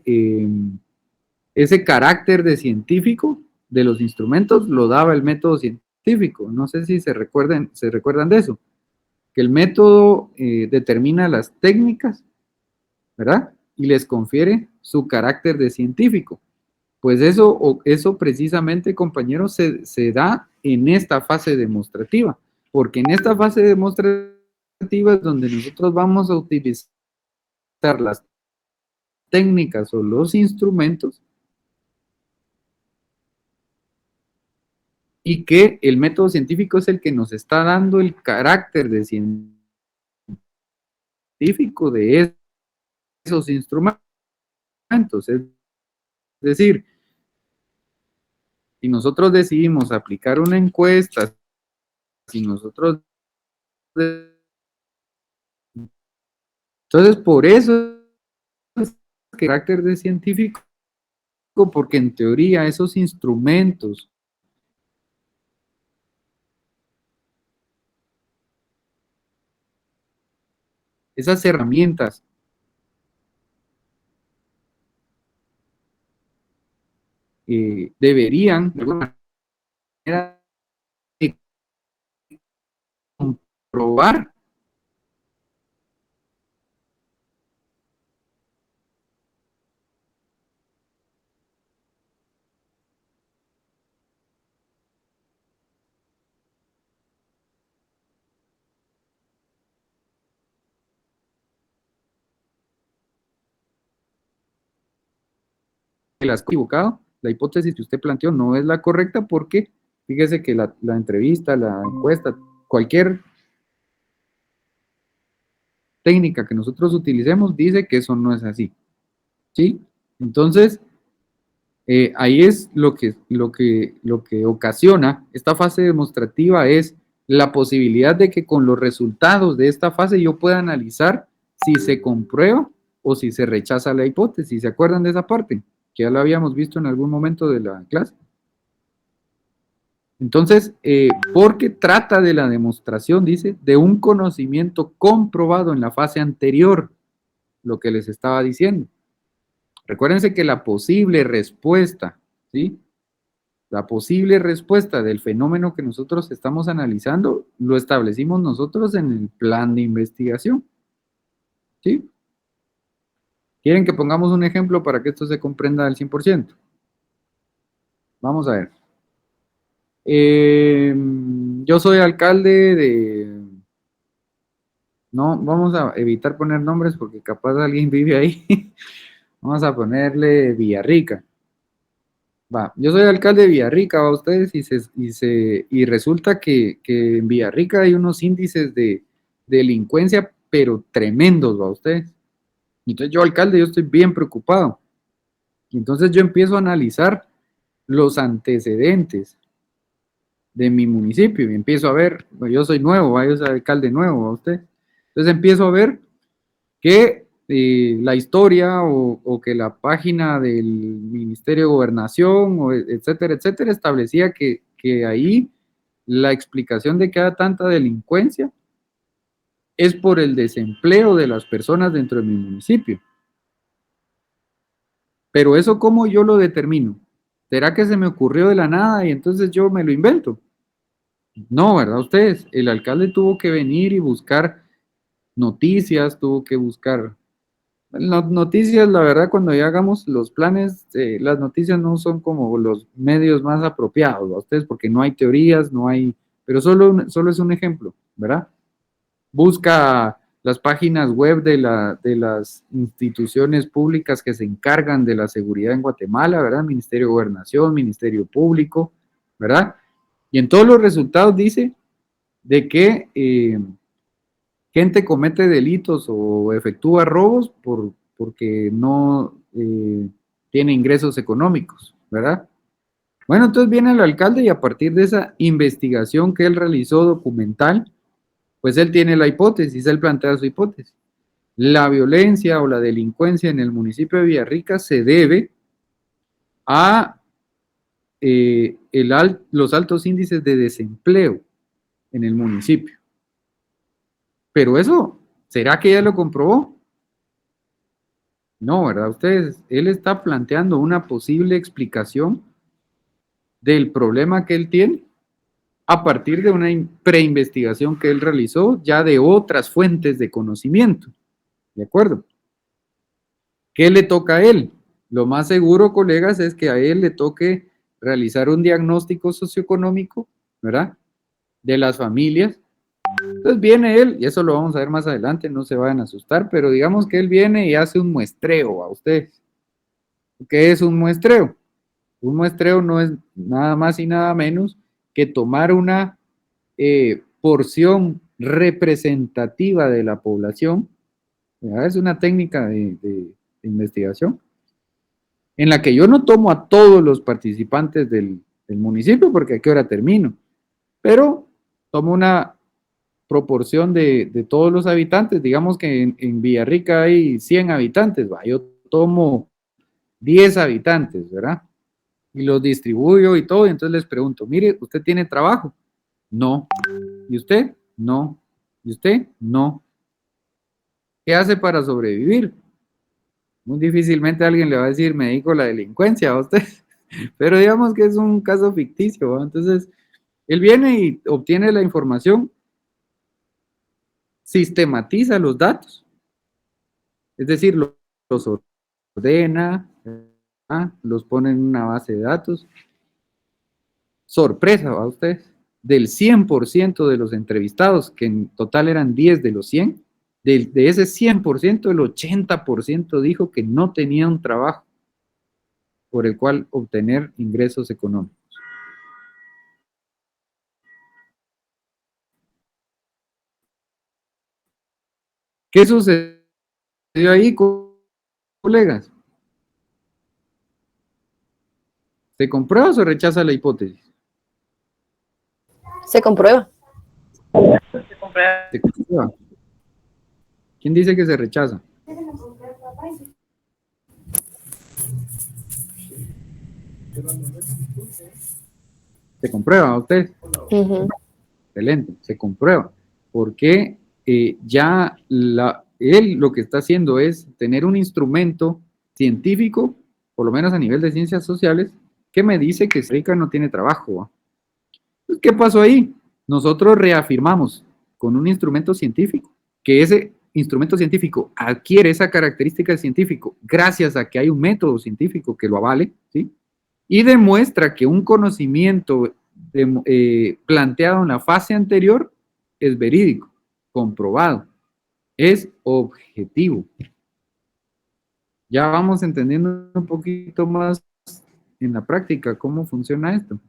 ese carácter de científico de los instrumentos lo daba el método científico? No sé si se recuerdan de eso, que el método determina las técnicas, ¿verdad? Y les confiere su carácter de científico. Pues eso precisamente, compañeros, se da en esta fase demostrativa, porque en esta fase demostrativa es donde nosotros vamos a utilizar las técnicas o los instrumentos y que el método científico es el que nos está dando el carácter de científico de esos instrumentos. Es decir, si nosotros decidimos aplicar una encuesta, si nosotros... Entonces, por eso es carácter de científico, porque en teoría esos instrumentos esas herramientas deberían de alguna manera comprobar que las equivocado, la hipótesis que usted planteó no es la correcta porque fíjese que la entrevista, la encuesta, cualquier técnica que nosotros utilicemos dice que eso no es así, ¿sí? Entonces, ahí es lo que ocasiona esta fase demostrativa es la posibilidad de que con los resultados de esta fase yo pueda analizar si se comprueba o si se rechaza la hipótesis. ¿Se acuerdan de esa parte? Que ya lo habíamos visto en algún momento de la clase. Entonces, porque trata de la demostración, dice, de un conocimiento comprobado en la fase anterior, lo que les estaba diciendo. Recuérdense que la posible respuesta, ¿sí? La posible respuesta del fenómeno que nosotros estamos analizando, lo establecimos nosotros en el plan de investigación, ¿sí? ¿Quieren que pongamos un ejemplo para que esto se comprenda al 100%? Vamos a ver. Yo soy alcalde de... No, vamos a evitar poner nombres porque capaz alguien vive ahí. Vamos a ponerle Villarrica. Va, yo soy alcalde de Villarrica, va ustedes, y resulta que en Villarrica hay unos índices de delincuencia, pero tremendos, va ustedes. Entonces yo, alcalde, yo estoy bien preocupado. Y entonces yo empiezo a analizar los antecedentes de mi municipio y empiezo a ver, yo soy nuevo, yo soy alcalde nuevo, ¿a usted? Entonces empiezo a ver que la historia o que la página del Ministerio de Gobernación, o etcétera, etcétera, establecía que ahí la explicación de que haya tanta delincuencia es por el desempleo de las personas dentro de mi municipio. Pero eso, ¿cómo yo lo determino? ¿Será que se me ocurrió de la nada y entonces yo me lo invento? No, ¿verdad? Ustedes, el alcalde tuvo que venir y buscar noticias, tuvo que buscar noticias. La verdad, cuando ya hagamos los planes, las noticias no son como los medios más apropiados a ustedes, porque no hay teorías, no hay, pero solo es un ejemplo, ¿verdad? Busca las páginas web de las instituciones públicas que se encargan de la seguridad en Guatemala, ¿verdad? Ministerio de Gobernación, Ministerio Público, ¿verdad? Y en todos los resultados dice de que gente comete delitos o efectúa robos porque no tiene ingresos económicos, ¿verdad? Bueno, entonces viene el alcalde y a partir de esa investigación que él realizó documental, pues él tiene la hipótesis, él plantea su hipótesis. La violencia o la delincuencia en el municipio de Villarrica se debe a los altos índices de desempleo en el municipio. Pero eso, ¿será que ya lo comprobó? No, ¿verdad? Él está planteando una posible explicación del problema que él tiene a partir de una preinvestigación que él realizó ya de otras fuentes de conocimiento. ¿De acuerdo? ¿Qué le toca a él? Lo más seguro, colegas, es que a él le toque realizar un diagnóstico socioeconómico, ¿verdad? De las familias. Entonces viene él, y eso lo vamos a ver más adelante, no se vayan a asustar, pero digamos que él viene y hace un muestreo a ustedes. ¿Qué es un muestreo? Un muestreo no es nada más y nada menos que tomar una porción representativa de la población, ¿verdad? Es una técnica de investigación, en la que yo no tomo a todos los participantes del municipio, porque a qué hora termino, pero tomo una proporción de todos los habitantes. Digamos que en Villarrica hay 100 habitantes, ¿va? Yo tomo 10 habitantes, ¿verdad? Y los distribuyo y todo, y entonces les pregunto, mire, ¿usted tiene trabajo? No. ¿Y usted? No. ¿Y usted? No. ¿Qué hace para sobrevivir? Muy difícilmente alguien le va a decir, me dedico a la delincuencia a usted, pero digamos que es un caso ficticio, ¿va? Entonces, él viene y obtiene la información, sistematiza los datos, es decir, los ordena, los pone en una base de datos. Sorpresa, ¿va ustedes? Del 100% de los entrevistados, que en total eran 10 de los 100, de ese 100%, el 80% dijo que no tenía un trabajo por el cual obtener ingresos económicos. ¿Qué sucedió ahí, colegas? ¿Se comprueba o se rechaza la hipótesis? Se comprueba. Se comprueba. ¿Quién dice que se rechaza? ¿Se comprueba usted? Excelente, se comprueba. Porque ya él lo que está haciendo es tener un instrumento científico, por lo menos a nivel de ciencias sociales, que me dice que Rica no tiene trabajo. Pues, ¿qué pasó ahí? Nosotros reafirmamos con un instrumento científico que ese instrumento científico adquiere esa característica científico gracias a que hay un método científico que lo avale, ¿sí? Y demuestra que un conocimiento planteado en la fase anterior es verídico, comprobado, es objetivo. Ya vamos entendiendo un poquito más en la práctica cómo funciona esto.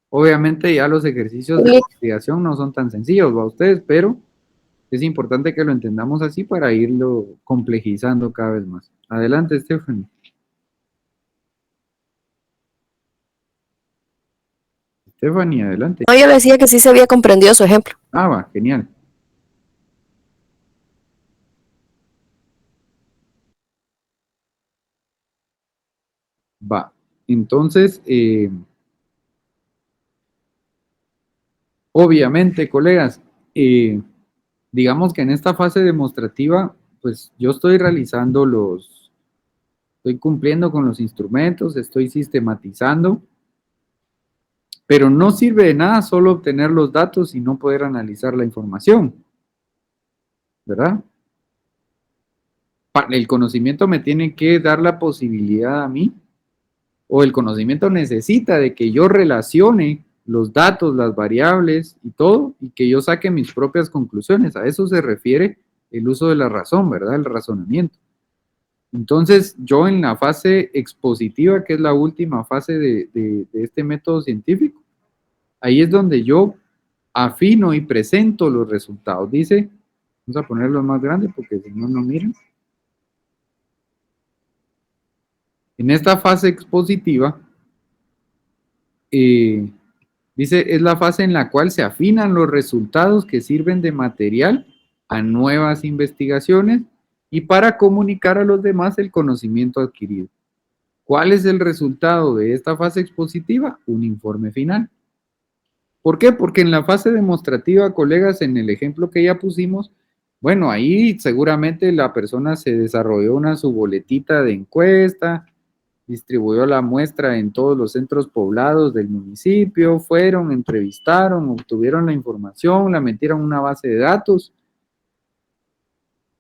Obviamente ya los ejercicios de investigación no son tan sencillos para ustedes, pero es importante que lo entendamos así para irlo complejizando cada vez más. Adelante, Stephanie. Stephanie, adelante. No, yo le decía que sí se había comprendido su ejemplo. Ah, va, genial. Va. Entonces, obviamente, colegas, digamos que en esta fase demostrativa, pues yo estoy estoy cumpliendo con los instrumentos, estoy sistematizando, pero no sirve de nada solo obtener los datos y no poder analizar la información, ¿verdad? El conocimiento me tiene que dar la posibilidad a mí, o el conocimiento necesita de que yo relacione los datos, las variables y todo, y que yo saque mis propias conclusiones. A eso se refiere el uso de la razón, ¿verdad? El razonamiento. Entonces, yo en la fase expositiva, que es la última fase de este método científico, ahí es donde yo afino y presento los resultados. Dice, vamos a ponerlo más grande porque si no, no miren. En esta fase expositiva, dice, es la fase en la cual se afinan los resultados que sirven de material a nuevas investigaciones y para comunicar a los demás el conocimiento adquirido. ¿Cuál es el resultado de esta fase expositiva? Un informe final. ¿Por qué? Porque en la fase demostrativa, colegas, en el ejemplo que ya pusimos, bueno, ahí seguramente la persona se desarrolló su boletita de encuesta, distribuyó la muestra en todos los centros poblados del municipio, fueron, entrevistaron, obtuvieron la información, la metieron en una base de datos,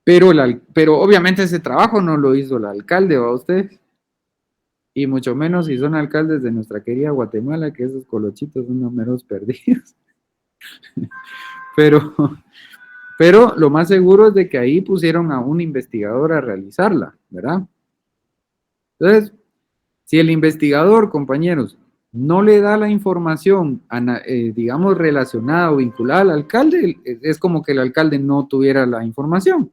pero obviamente ese trabajo no lo hizo el alcalde, ¿va usted? Y mucho menos si son alcaldes de nuestra querida Guatemala, que esos colochitos son números perdidos. Pero lo más seguro es de que ahí pusieron a un investigador a realizarla, ¿verdad? Entonces, si el investigador, compañeros, no le da la información, digamos, relacionada o vinculada al alcalde, es como que el alcalde no tuviera la información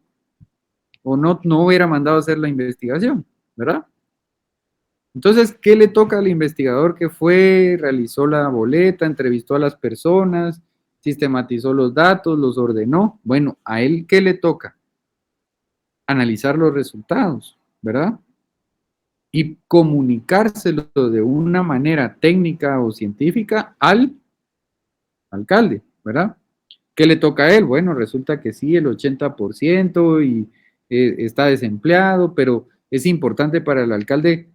o no hubiera mandado a hacer la investigación, ¿verdad? Entonces, ¿qué le toca al investigador que fue, realizó la boleta, entrevistó a las personas, sistematizó los datos, los ordenó? Bueno, ¿a él qué le toca? Analizar los resultados, ¿verdad? Y comunicárselo de una manera técnica o científica al alcalde, ¿verdad? ¿Qué le toca a él? Bueno, resulta que sí, el 80% y está desempleado, pero es importante para el alcalde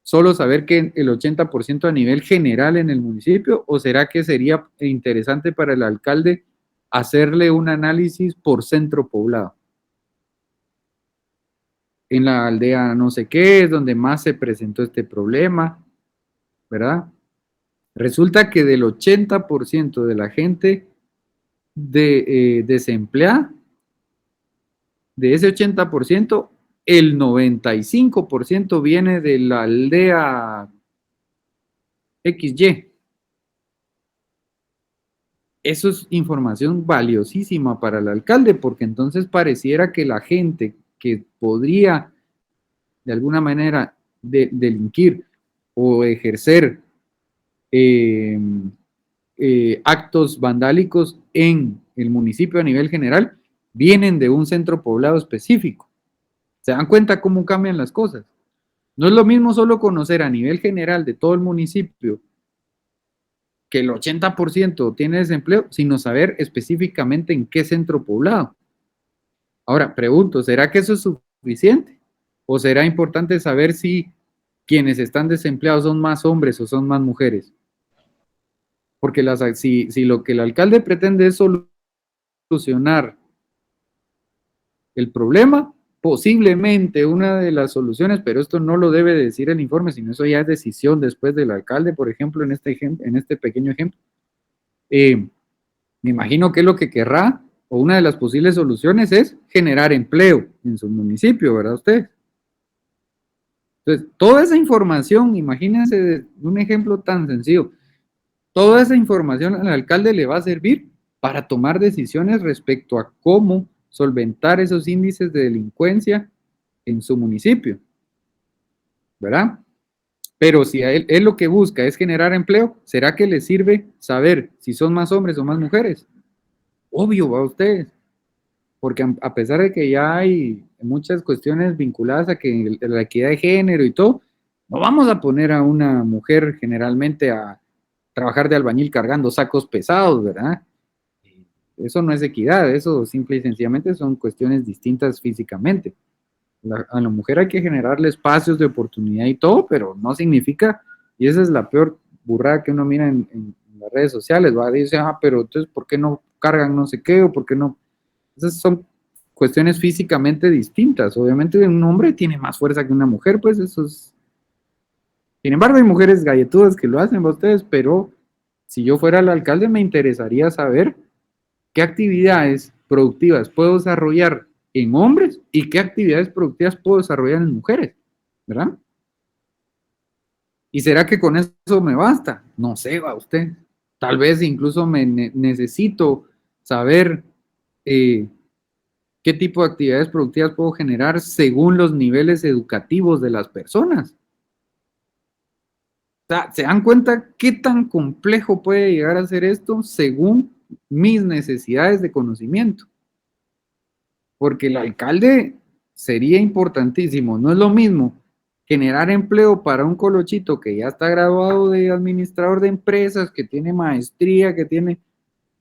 solo saber que el 80% a nivel general en el municipio, o será que sería interesante para el alcalde hacerle un análisis por centro poblado. En la aldea no sé qué es donde más se presentó este problema, ¿verdad? Resulta que del 80% de la gente desempleada, de ese 80%, el 95% viene de la aldea XY. Eso es información valiosísima para el alcalde, porque entonces pareciera que la gente que podría de alguna manera delinquir o ejercer actos vandálicos en el municipio a nivel general, vienen de un centro poblado específico. ¿Se dan cuenta cómo cambian las cosas? No es lo mismo solo conocer a nivel general de todo el municipio que el 80% tiene desempleo, sino saber específicamente en qué centro poblado. Ahora, pregunto, ¿será que eso es suficiente? ¿O será importante saber si quienes están desempleados son más hombres o son más mujeres? Porque si lo que el alcalde pretende es solucionar el problema, posiblemente una de las soluciones, pero esto no lo debe decir el informe, sino eso ya es decisión después del alcalde, por ejemplo, en este pequeño ejemplo. Me imagino que lo que querrá, o una de las posibles soluciones es generar empleo en su municipio, ¿verdad usted? Entonces, toda esa información, imagínense un ejemplo tan sencillo, toda esa información al alcalde le va a servir para tomar decisiones respecto a cómo solventar esos índices de delincuencia en su municipio, ¿verdad? Pero si a él lo que busca es generar empleo, ¿será que le sirve saber si son más hombres o más mujeres? Obvio, va ustedes. Porque a pesar de que ya hay muchas cuestiones vinculadas a que la equidad de género y todo, no vamos a poner a una mujer generalmente a trabajar de albañil cargando sacos pesados, ¿verdad? Eso no es equidad, eso simple y sencillamente son cuestiones distintas físicamente. A la mujer hay que generarle espacios de oportunidad y todo, pero no significa, y esa es la peor burrada que uno mira en las redes sociales, va, dice, pero entonces, ¿por qué no cargan no sé qué? O ¿por qué no? Esas son cuestiones físicamente distintas. Obviamente un hombre tiene más fuerza que una mujer, pues eso es... Sin embargo, hay mujeres galletudas que lo hacen, ¿va ustedes? Pero si yo fuera el alcalde me interesaría saber qué actividades productivas puedo desarrollar en hombres y qué actividades productivas puedo desarrollar en mujeres, ¿verdad? ¿Y será que con eso me basta? No sé, va usted. Tal vez incluso necesito saber qué tipo de actividades productivas puedo generar según los niveles educativos de las personas. O sea, ¿se dan cuenta qué tan complejo puede llegar a ser esto según mis necesidades de conocimiento? Porque el alcalde sería importantísimo, no es lo mismo generar empleo para un colochito que ya está graduado de administrador de empresas, que tiene maestría, que tiene,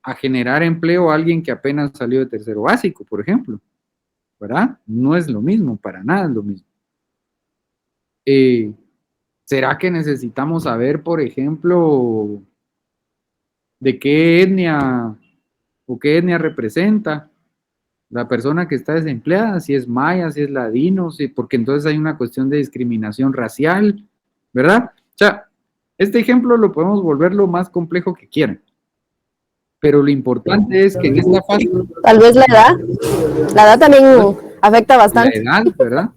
a generar empleo a alguien que apenas salió de tercero básico, por ejemplo, ¿verdad? No es lo mismo, para nada es lo mismo. ¿Será que necesitamos saber, por ejemplo, de qué etnia o qué etnia representa la persona que está desempleada, si es maya, si es ladino, porque entonces hay una cuestión de discriminación racial, ¿verdad? O sea, este ejemplo lo podemos volver lo más complejo que quieran, pero lo importante es que en esta fase... Tal vez la edad también afecta bastante. La edad, ¿verdad?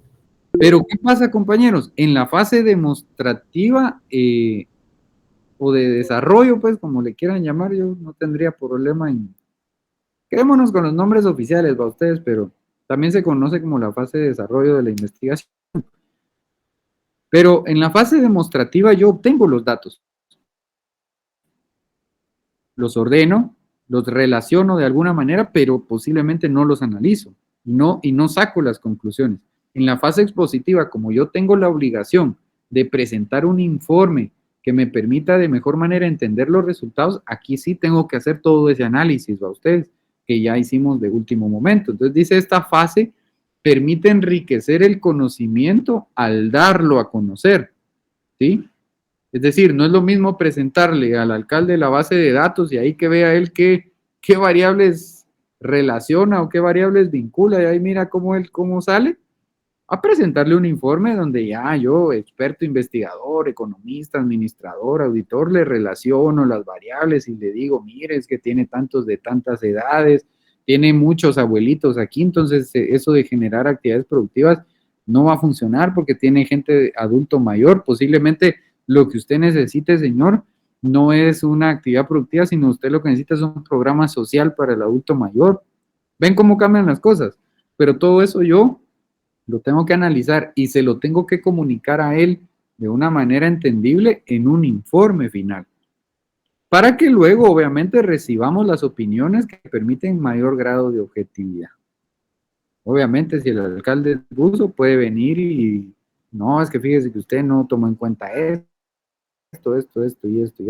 Pero ¿qué pasa, compañeros? En la fase demostrativa o de desarrollo, pues, como le quieran llamar, yo no tendría problema en... Quedémonos con los nombres oficiales para ustedes, pero también se conoce como la fase de desarrollo de la investigación. Pero en la fase demostrativa yo obtengo los datos, los ordeno, los relaciono de alguna manera, pero posiblemente no los analizo y no saco las conclusiones. En la fase expositiva, como yo tengo la obligación de presentar un informe que me permita de mejor manera entender los resultados, aquí sí tengo que hacer todo ese análisis, ¿va ustedes? Que ya hicimos de último momento. Entonces dice, esta fase permite enriquecer el conocimiento al darlo a conocer, ¿sí? Es decir, no es lo mismo presentarle al alcalde la base de datos y ahí que vea él qué variables relaciona o qué variables vincula y ahí mira cómo sale, a presentarle un informe donde ya yo, experto investigador, economista, administrador, auditor, le relaciono las variables y le digo, mire, es que tiene tantos de tantas edades, tiene muchos abuelitos aquí, entonces eso de generar actividades productivas no va a funcionar porque tiene gente adulto mayor, posiblemente lo que usted necesite, señor, no es una actividad productiva, sino usted lo que necesita es un programa social para el adulto mayor. ¿Ven cómo cambian las cosas? Pero todo eso yo lo tengo que analizar y se lo tengo que comunicar a él de una manera entendible en un informe final, para que luego obviamente recibamos las opiniones que permiten mayor grado de objetividad. Obviamente si el alcalde es ruso puede venir y no, es que fíjese que usted no tomó en cuenta esto y esto.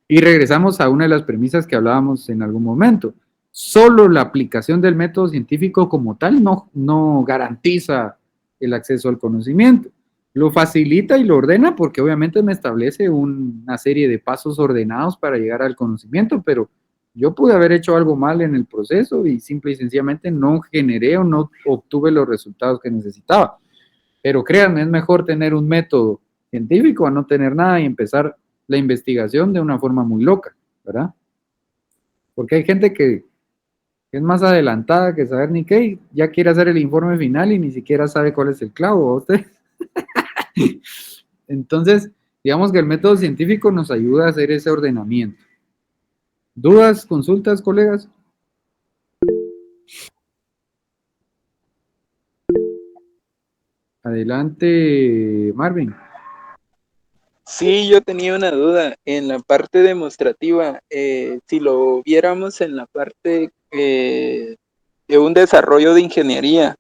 Y regresamos a una de las premisas que hablábamos en algún momento. Solo la aplicación del método científico como tal no garantiza el acceso al conocimiento. Lo facilita y lo ordena porque obviamente me establece una serie de pasos ordenados para llegar al conocimiento, pero yo pude haber hecho algo mal en el proceso y simple y sencillamente no generé o no obtuve los resultados que necesitaba. Pero créanme, es mejor tener un método científico a no tener nada y empezar la investigación de una forma muy loca, ¿verdad? Porque hay gente que es más adelantada que saber ni qué, ya quiere hacer el informe final y ni siquiera sabe cuál es el clavo, ¿usted? Entonces, digamos que el método científico nos ayuda a hacer ese ordenamiento. ¿Dudas, consultas, colegas? Adelante, Marvin. Sí, yo tenía una duda en la parte demostrativa. Si lo viéramos en la parte de un desarrollo de ingeniería,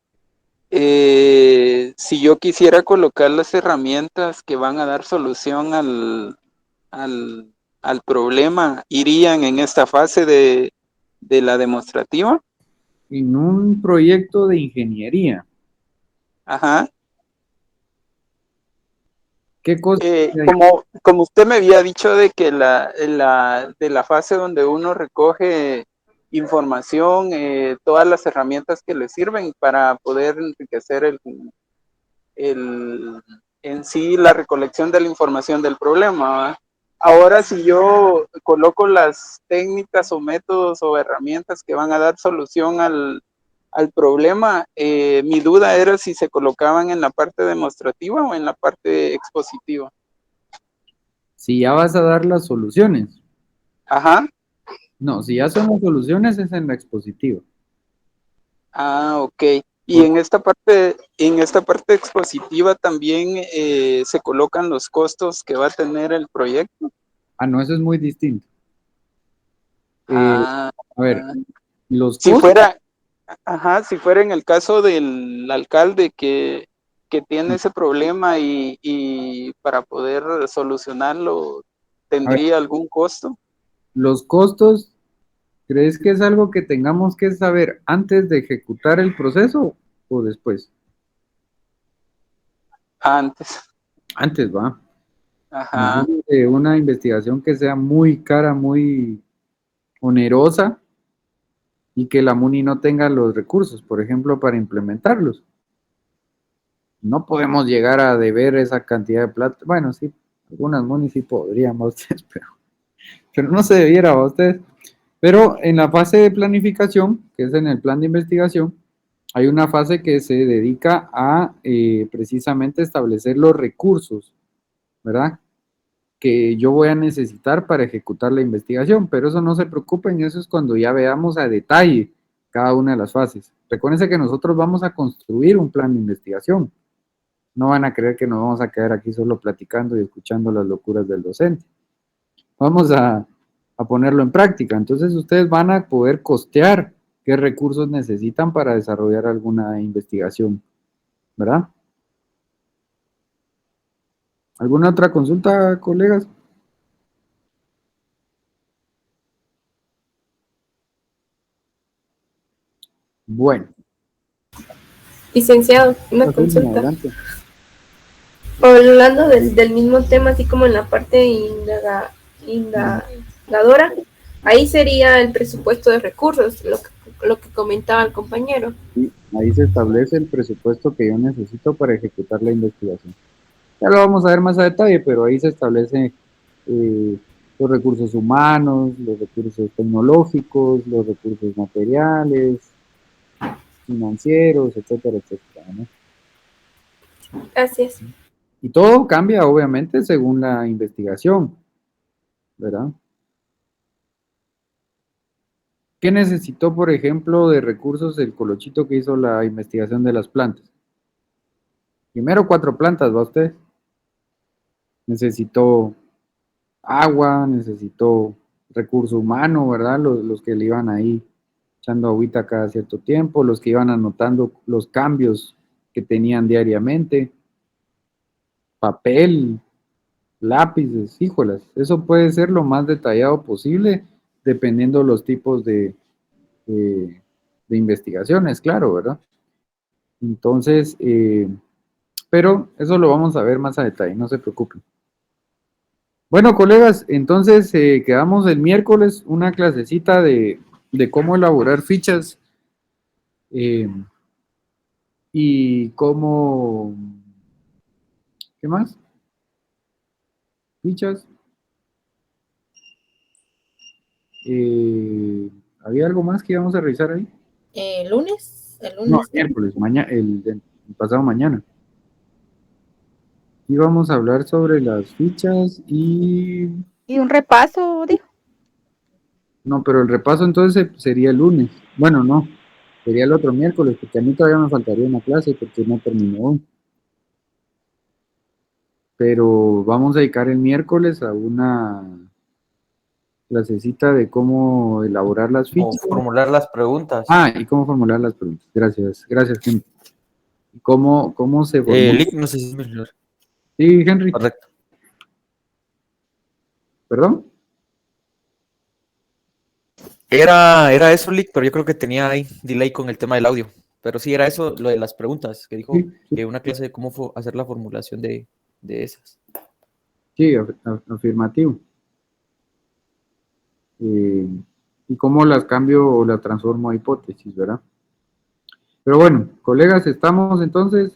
si yo quisiera colocar las herramientas que van a dar solución al, al problema, ¿irían en esta fase de la demostrativa? En un proyecto de ingeniería, Ajá. ¿qué cosa? Como usted me había dicho de que de la fase donde uno recoge información, todas las herramientas que le sirven para poder enriquecer en sí la recolección de la información del problema, ¿va? Ahora, si yo coloco las técnicas o métodos o herramientas que van a dar solución al problema, mi duda era si se colocaban en la parte demostrativa o en la parte expositiva. Si ya vas a dar las soluciones. Ajá. No, si ya son las soluciones es en la expositiva. Ah, ok. Y en esta parte expositiva también se colocan los costos que va a tener el proyecto. Ah, no, eso es muy distinto. Ah, a ver, los si costos. fuera, ajá, si fuera en el caso del alcalde que tiene ese problema y para poder solucionarlo, ¿tendría algún costo? Los costos, ¿crees que es algo que tengamos que saber antes de ejecutar el proceso o después? Antes. Antes, va. Ajá. Una investigación que sea muy cara, muy onerosa y que la MUNI no tenga los recursos, por ejemplo, para implementarlos. No podemos llegar a deber esa cantidad de plata. Bueno, sí, algunas MUNI sí podrían, ustedes, pero no se debiera a ustedes. Pero en la fase de planificación, que es en el plan de investigación, hay una fase que se dedica a precisamente establecer los recursos, ¿verdad? Que yo voy a necesitar para ejecutar la investigación, pero eso no se preocupen, eso es cuando ya veamos a detalle cada una de las fases. Recuérdense que nosotros vamos a construir un plan de investigación. No van a creer que nos vamos a quedar aquí solo platicando y escuchando las locuras del docente. Vamos a ponerlo en práctica. Entonces ustedes van a poder costear qué recursos necesitan para desarrollar alguna investigación, ¿verdad? ¿Alguna otra consulta, colegas? Bueno. Licenciado, una consulta. Adelante. Hablando del mismo tema, así como en la parte indagadora, ahí sería el presupuesto de recursos, lo que comentaba el compañero. Sí, ahí se establece el presupuesto que yo necesito para ejecutar la investigación. Ya lo vamos a ver más a detalle, pero ahí se establece los recursos humanos, los recursos tecnológicos, los recursos materiales, financieros, etcétera, etcétera, ¿no? Gracias. Y todo cambia, obviamente, según la investigación, ¿verdad? ¿Qué necesitó, por ejemplo, de recursos el Colochito que hizo la investigación de las plantas? Primero 4 plantas, ¿va usted? Necesitó agua, necesitó recurso humano, ¿verdad? Los que le iban ahí echando agüita cada cierto tiempo, los que iban anotando los cambios que tenían diariamente, papel, lápices, híjolas, eso puede ser lo más detallado posible dependiendo los tipos de investigaciones, claro, ¿verdad? Entonces, pero eso lo vamos a ver más a detalle, no se preocupen. Bueno, colegas, entonces quedamos el miércoles una clasecita de cómo elaborar fichas y cómo, ¿qué más? Fichas. ¿Había algo más que íbamos a revisar ahí? ¿El lunes? No, miércoles, el pasado mañana. Íbamos a hablar sobre las fichas y... Y un repaso, dijo. No, pero el repaso entonces sería el lunes. Bueno, no, sería el otro miércoles, porque a mí todavía me faltaría una clase porque no terminó hoy. pero vamos a dedicar el miércoles a una clasecita de cómo elaborar las Como fichas. formular las preguntas. Ah, y cómo formular las preguntas. Gracias, Henry. ¿Cómo se formula? Lick, no sé si es mejor. Sí, Henry. Correcto. ¿Perdón? Era eso, Lick, pero yo creo que tenía ahí delay con el tema del audio. Pero sí, era eso, lo de las preguntas, que dijo que una clase de cómo hacer la formulación de esas. Sí, afirmativo. Y cómo las cambio o las transformo a hipótesis, ¿verdad? Pero bueno, colegas, estamos entonces,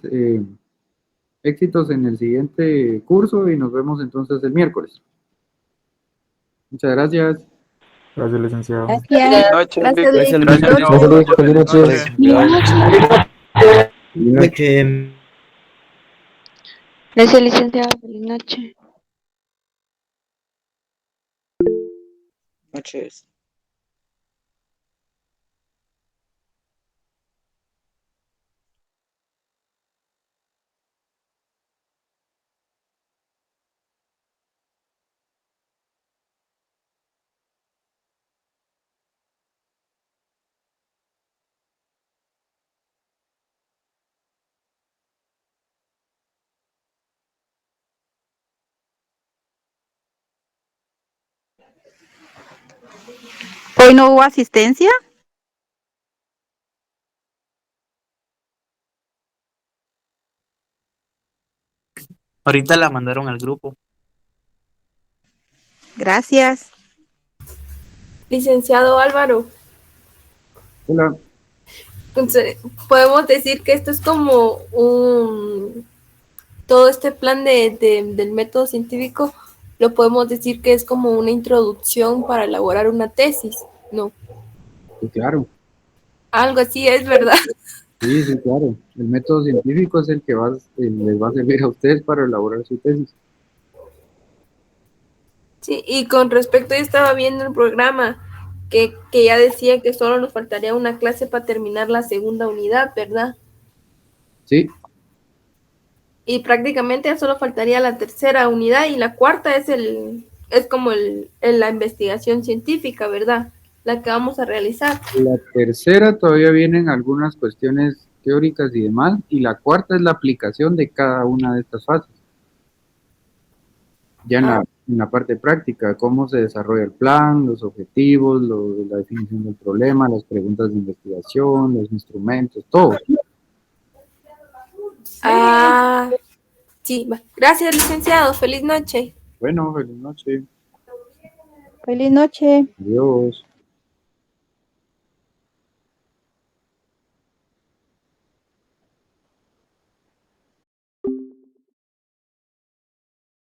éxitos en el siguiente curso y nos vemos entonces el miércoles. Muchas gracias. Gracias, licenciado. Gracias. Gracias, Gracias, Lick. Luis. Feliz noche. Feliz noche. Gracias, licenciado. Feliz noche. Noches. ¿Hoy no hubo asistencia? Ahorita la mandaron al grupo. Gracias. Licenciado Álvaro, Hola. entonces, podemos decir que esto es como todo este plan del método científico, lo podemos decir que es como una introducción para elaborar una tesis, ¿no? Sí, claro. Algo así es, ¿verdad? Sí, sí, claro. El método científico es el que les va a servir a ustedes para elaborar su tesis. Sí, y con respecto, yo estaba viendo el programa que ya decía que solo nos faltaría una clase para terminar la segunda unidad, ¿verdad? Sí, Y prácticamente ya solo faltaría la tercera unidad y la cuarta es como la investigación científica, ¿verdad? La que vamos a realizar. la tercera todavía vienen algunas cuestiones teóricas y demás, y la cuarta es la aplicación de cada una de estas fases. Ya en la parte práctica, cómo se desarrolla el plan, los objetivos, la definición del problema, las preguntas de investigación, los instrumentos, todo. Ah, sí, va. Gracias, licenciado. Feliz noche. Bueno, feliz noche. Feliz noche. Adiós.